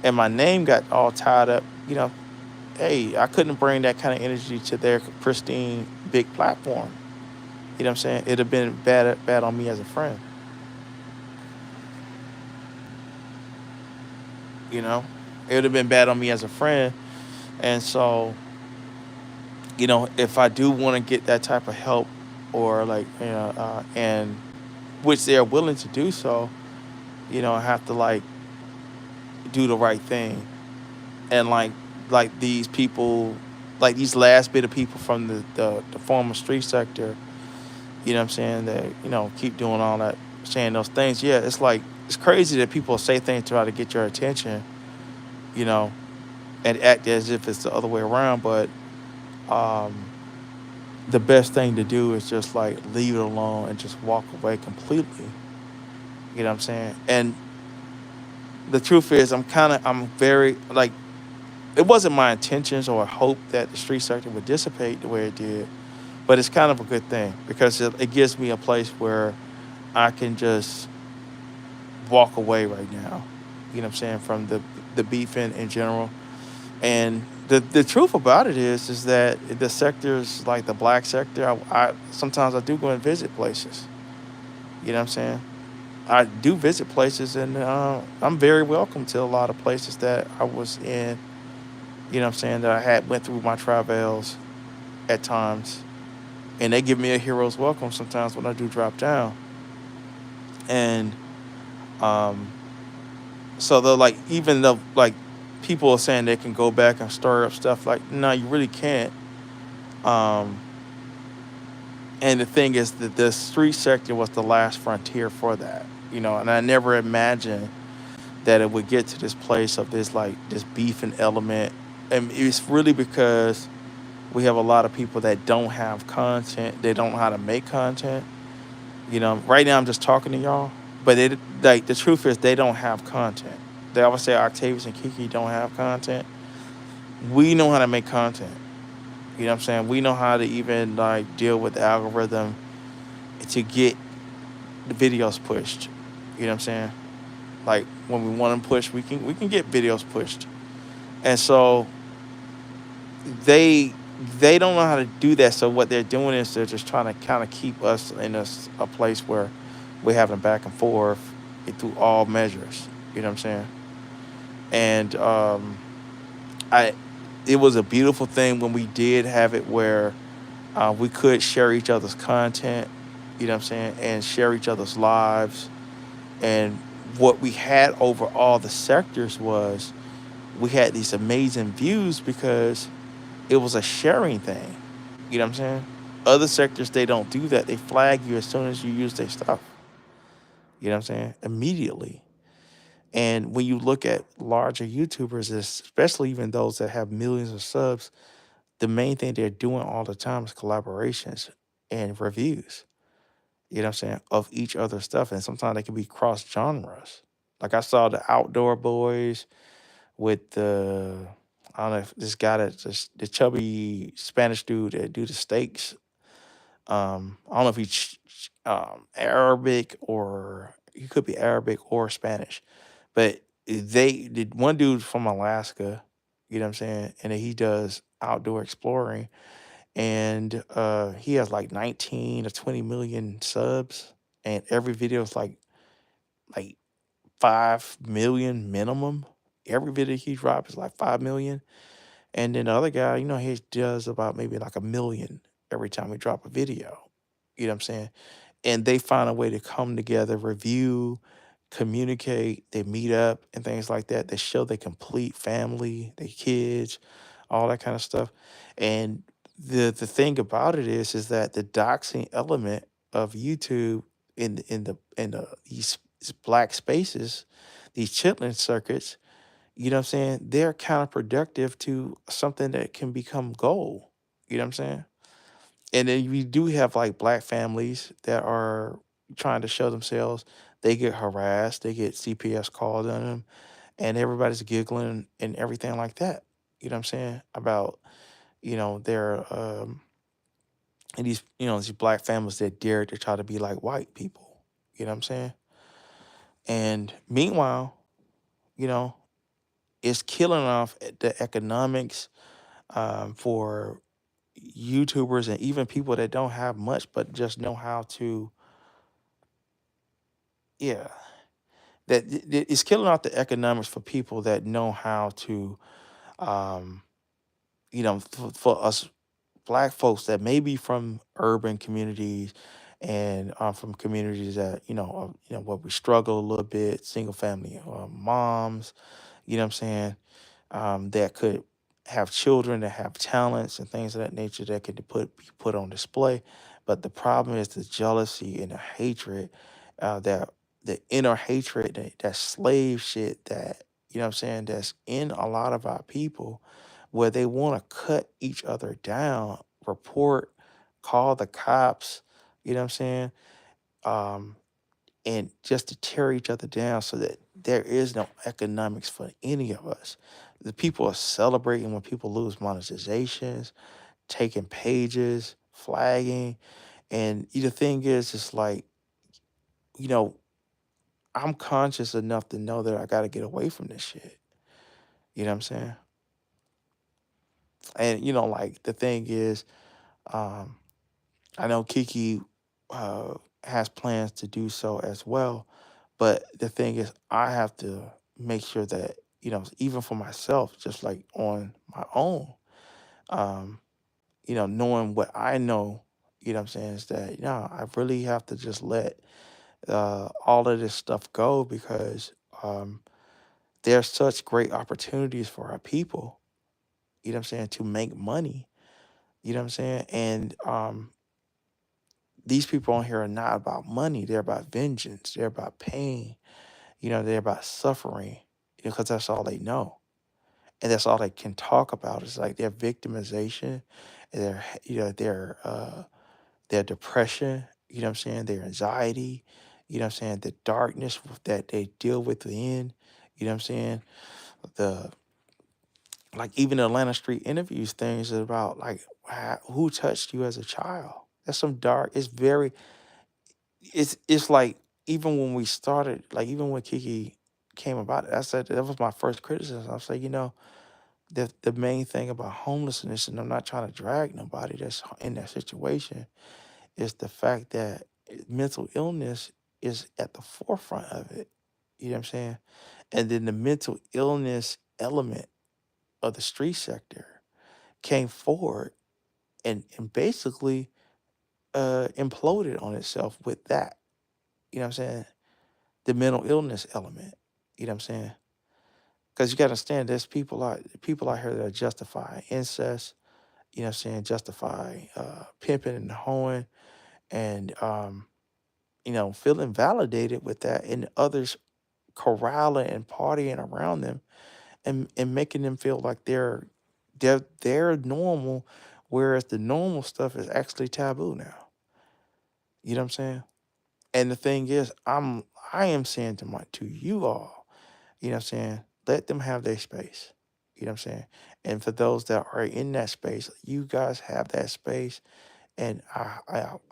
and my name got all tied up, hey, I couldn't bring that kind of energy to their pristine big platform. You know what I'm saying? It'd have been bad on me as a friend. You know, it would have been bad on me as a friend. And so, if I do want to get that type of help, or like, and which they are willing to do so, I have to like do the right thing. And like these people, like these last bit of people from the former street sector, you know what I'm saying, that, keep doing all that, saying those things. Yeah, it's like, it's crazy that people say things to try to get your attention, you know, and act as if it's the other way around. But um, the best thing to do is just like leave it alone and just walk away completely. You know what I'm saying? And the truth is, I'm very like, it wasn't my intentions or hope that the street sector would dissipate the way it did, but it's kind of a good thing because it gives me a place where I can just walk away right now. You know what I'm saying, from the beef in general. And the truth about it is that the sectors like the black sector, I sometimes I do go and visit places. You know what I'm saying? I do visit places, and I'm very welcome to a lot of places that I was in. You know what I'm saying, that I had went through my travels at times, and they give me a hero's welcome sometimes when I do drop down. And um, so they're like, even though like people are saying they can go back and stir up stuff, like, no, you really can't. Um, and the thing is that the street sector was the last frontier for that, and I never imagined that it would get to this place of this like this beef and element. And it's really because we have a lot of people that don't have content. They don't know how to make content. Right now I'm just talking to y'all, but like the truth is they don't have content. They always say Octavius and Kiki don't have content. We know how to make content. You know what I'm saying? We know how to even like deal with the algorithm to get the videos pushed. You know what I'm saying? Like when we want them pushed, we can get videos pushed. And so they they don't know how to do that. So what they're doing is they're just trying to kind of keep us in a place where we're having back and forth through all measures. You know what I'm saying? And I it was a beautiful thing when we did have it where we could share each other's content. You know what I'm saying? And share each other's lives. And what we had over all the sectors was we had these amazing views because it was a sharing thing. You know what I'm saying? Other sectors, they don't do that. They flag you as soon as you use their stuff. You know what I'm saying? Immediately. And when you look at larger YouTubers, especially even those that have millions of subs, the main thing they're doing all the time is collaborations and reviews. You know what I'm saying? Of each other's stuff. And sometimes they can be cross genres. Like I saw the Outdoor Boys with I don't know if this guy that just the chubby Spanish dude that do the steaks. I don't know if he's Arabic, or he could be Arabic or Spanish, but they did one dude from Alaska, you know what I'm saying, and he does outdoor exploring, and he has like 19 or 20 million subs, and every video is like 5 million minimum. Every video he drops is like 5 million. And then the other guy, he does about maybe like a million every time we drop a video. You know what I'm saying? And they find a way to come together, review, communicate, they meet up and things like that. They show their complete family, their kids, all that kind of stuff. And the thing about it is that the doxing element of YouTube in the these black spaces, these chitlin circuits, you know what I'm saying? They're counterproductive to something that can become gold. You know what I'm saying? And then we do have like black families that are trying to show themselves. They get harassed, they get CPS called on them, and everybody's giggling and everything like that. You know what I'm saying? About, their and these, these black families that dare to try to be like white people. You know what I'm saying? And meanwhile, you know, it's killing off the economics for YouTubers and even people that don't have much but just know how to, yeah, it's killing off the economics for people that know how to, um, for us black folks that may be from urban communities and from communities that where we struggle a little bit, single family moms, you know what I'm saying, that could have children that have talents and things of that nature that could be put on display. But the problem is the jealousy and the hatred, that the inner hatred, that slave shit that, what I'm saying, that's in a lot of our people, where they want to cut each other down, report, call the cops, you know what I'm saying? Um, and just to tear each other down so that there is no economics for any of us. The people are celebrating when people lose monetizations, taking pages, flagging. And the thing is, it's like, you know, I'm conscious enough to know that I got to get away from this shit. You know what I'm saying? And, like the thing is, um, I know Kiki uh, has plans to do so as well. But the thing is, I have to make sure that, even for myself, just like on my own, um, knowing what I know, what I'm saying, is that, I really have to just let all of this stuff go because there's such great opportunities for our people, what I'm saying, to make money, what I'm saying? And these people on here are not about money. They're about vengeance. They're about pain. They're about suffering because that's all they know. And that's all they can talk about is like their victimization, their depression, what I'm saying, their anxiety, what I'm saying, the darkness that they deal with within, what I'm saying, the like even the Atlanta Street interviews things about like who touched you as a child. That's some dark. It's like even when we started, like even when Kiki came about it, I said that was my first criticism. I was like, the main thing about homelessness, and I'm not trying to drag nobody that's in that situation, is the fact that mental illness is at the forefront of it. You know what I'm saying? And then the mental illness element of the street sector came forward and basically imploded on itself with that. You know what I'm saying? The mental illness element. You know what I'm saying? Because you got to understand, there's people out here that are justifying incest. You know what I'm saying? Justifying pimping and hoeing, and feeling validated with that, and others corralling and partying around them, and making them feel like they're normal, whereas the normal stuff is actually taboo now. You know what I'm saying? And the thing is, I am saying to you all, you know what I'm saying, let them have their space. You know what I'm saying? And for those that are in that space, you guys have that space. And I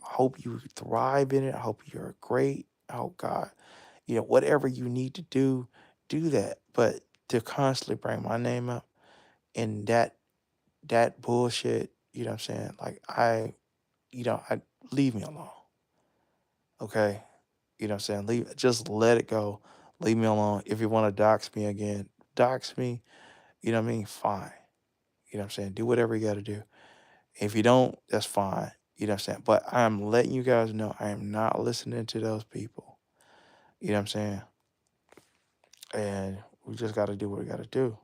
hope you thrive in it. I hope you're great. I hope God, whatever you need to do that. But to constantly bring my name up and that bullshit, you know what I'm saying? Like I leave me alone. Okay. You know what I'm saying? Just let it go. Leave me alone. If you want to dox me again, dox me. You know what I mean? Fine. You know what I'm saying? Do whatever you got to do. If you don't, that's fine. You know what I'm saying? But I'm letting you guys know I am not listening to those people. You know what I'm saying? And we just got to do what we got to do.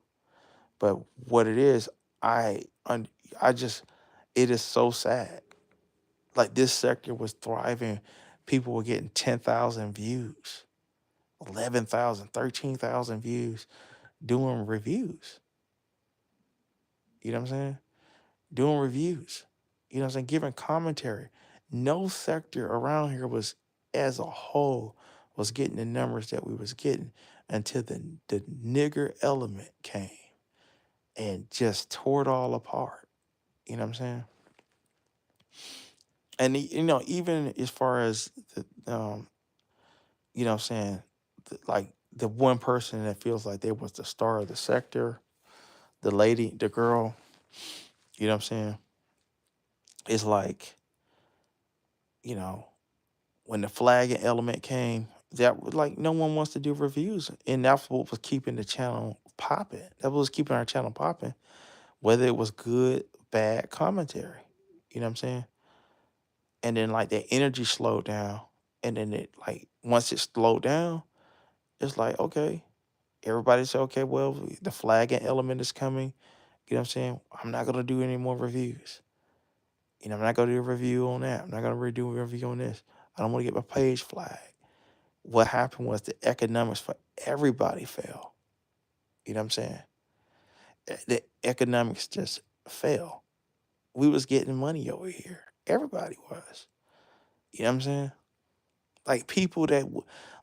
But what it is, I un- I just it is so sad. Like this sector was thriving. People were getting 10,000 views, 11,000, 13,000 views doing reviews. You know what I'm saying? Doing reviews. You know what I'm saying? Giving commentary. No sector around here was, as a whole, was getting the numbers that we was getting until the nigger element came and just tore it all apart. You know what I'm saying? And even as far as you know what I'm saying, like the one person that feels like they was the star of the sector, the lady, the girl, you know what I'm saying? It's like, you know, when the flagging element came, that was like no one wants to do reviews. And that's what was keeping the channel popping. That was keeping our channel popping, whether it was good, bad commentary. You know what I'm saying? And then like the energy slowed down. And then it like once it slowed down, it's like, okay, everybody said, okay, well, the flagging element is coming. You know what I'm saying? I'm not gonna do any more reviews. I'm not gonna do a review on that. I'm not gonna redo a review on this. I don't want to get my page flagged. What happened was the economics for everybody fell. You know what I'm saying? The economics just fell. We was getting money over here. Everybody was. You know what I'm saying? Like people that,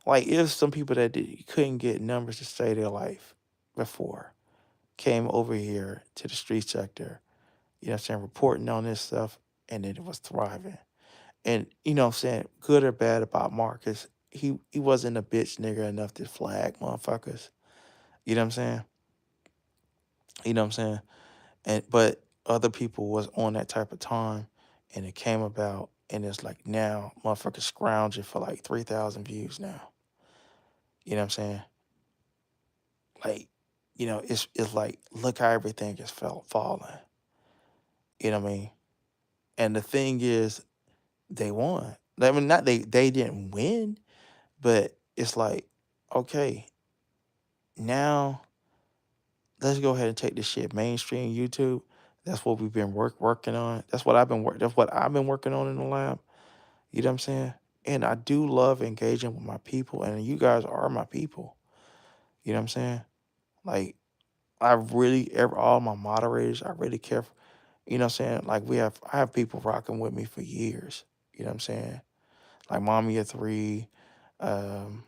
like if some people that couldn't get numbers to save their life before came over here to the street sector, you know what I'm saying, reporting on this stuff, and then it was thriving. And, you know what I'm saying, good or bad about Marcus, he wasn't a bitch nigga enough to flag motherfuckers. You know what I'm saying? You know what I'm saying? But other people was on that type of time, and it came about, and it's like now motherfuckers scrounging for like 3,000 views now. You know what I'm saying? Like, it's like look how everything is falling. You know what I mean? And the thing is, they won. I mean, not they didn't win, but it's like, okay, now let's go ahead and take this shit mainstream YouTube. That's what we've been working on. That's what I've been working on in the lab. You know what I'm saying? And I do love engaging with my people, and you guys are my people. You know what I'm saying? Like I really, all my moderators, I really care for. You know what I'm saying? Like I have people rocking with me for years. You know what I'm saying? Like Mommy of Three. Um,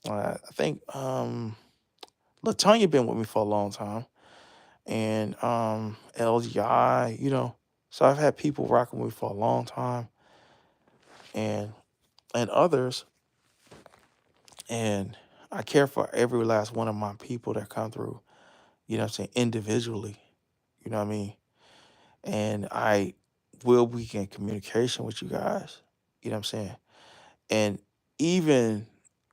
I think Latonya been with me for a long time, and LGI. So I've had people rocking with me for a long time, and others, and I care for every last one of my people that come through. You know what I'm saying? Individually. You know what I mean? And I will be in communication with you guys. You know what I'm saying? And even,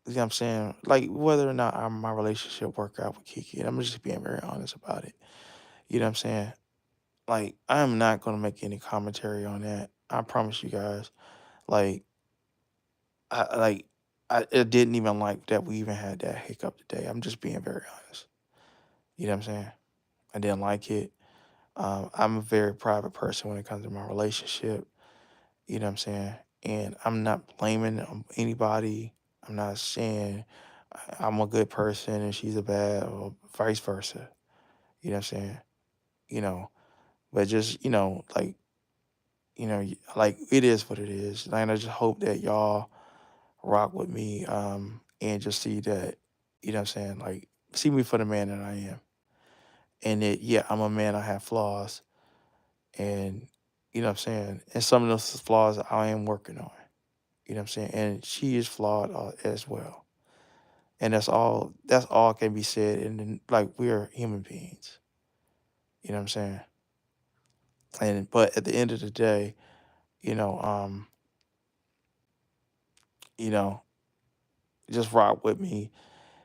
you know what I'm saying, like whether or not my relationship work out with Kiki, and I'm just being very honest about it. You know what I'm saying? Like, I'm not gonna make any commentary on that. I promise you guys. Like, I like I didn't even like that we even had that hiccup today. I'm just being very honest. You know what I'm saying? I didn't like it. I'm a very private person when it comes to my relationship. You know what I'm saying? And I'm not blaming anybody. I'm not saying I'm a good person and she's a bad or vice versa. You know what I'm saying? You know, but just, like, like it is what it is. And I just hope that y'all rock with me and just see that, you know what I'm saying? Like, see me for the man that I am. And that, yeah, I'm a man, I have flaws. And, you know what I'm saying? And some of those flaws I am working on. You know what I'm saying? And she is flawed as well. And that's all can be said. And then, like, we're human beings. You know what I'm saying? But at the end of the day, you know, um, you know, just rock with me.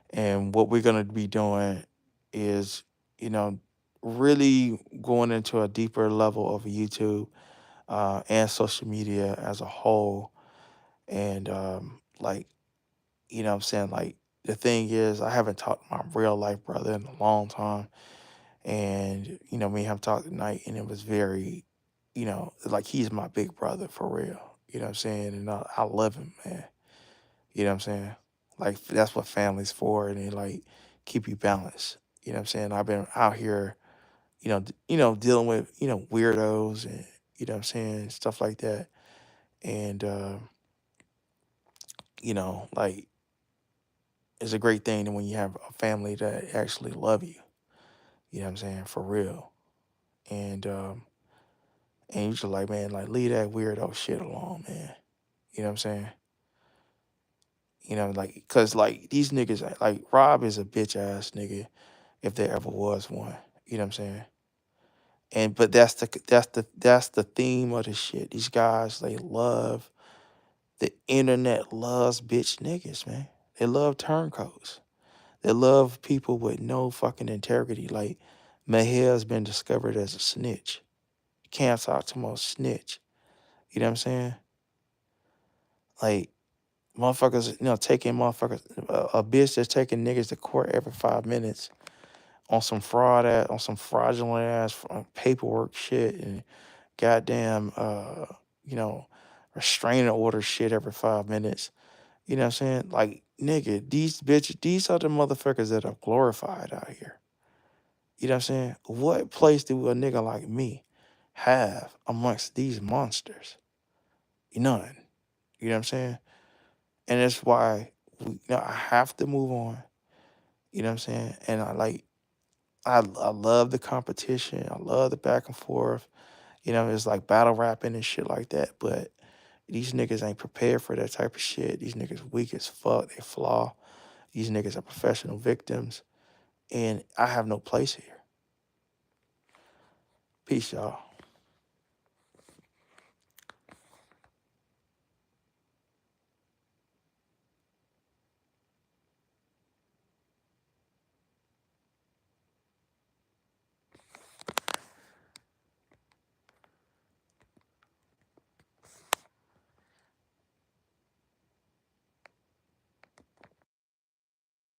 And what we're gonna be doing is, you know, really going into a deeper level of YouTube and social media as a whole. And like, you know what I'm saying? Like the thing is I haven't talked to my real life brother in a long time. And, me and him talked tonight and it was very, like he's my big brother for real. You know what I'm saying? And I love him, man. You know what I'm saying? Like that's what family's for, and they like keep you balanced. You know what I'm saying? I've been out here, dealing with, weirdos and you know what I'm saying, stuff like that. And like it's a great thing when you have a family that actually love you. You know what I'm saying? For real. And and you just like, man, like leave that weirdo shit alone, man. You know what I'm saying? You know, like, cause like these niggas, like Rob is a bitch ass nigga if there ever was one. You know what I'm saying? And but that's the theme of the shit. These guys, they love the internet loves bitch niggas, man. They love turncoats. They love people with no fucking integrity. Like Mahel's been discovered as a snitch. Camps out to most snitch. You know what I'm saying? Like motherfuckers, taking motherfuckers, a bitch that's taking niggas to court every 5 minutes on some on some fraudulent ass paperwork shit and goddamn, you know, restraining order shit every 5 minutes. You know what I'm saying? Like, nigga, these are the motherfuckers that are glorified out here. You know what I'm saying? What place do a nigga like me have amongst these monsters? None. You know what I'm saying? And that's why I have to move on. You know what I'm saying? And I love the competition. I love the back and forth. It's like battle rapping and shit like that. But these niggas ain't prepared for that type of shit. These niggas weak as fuck. They flaw. These niggas are professional victims. And I have no place here. Peace, y'all.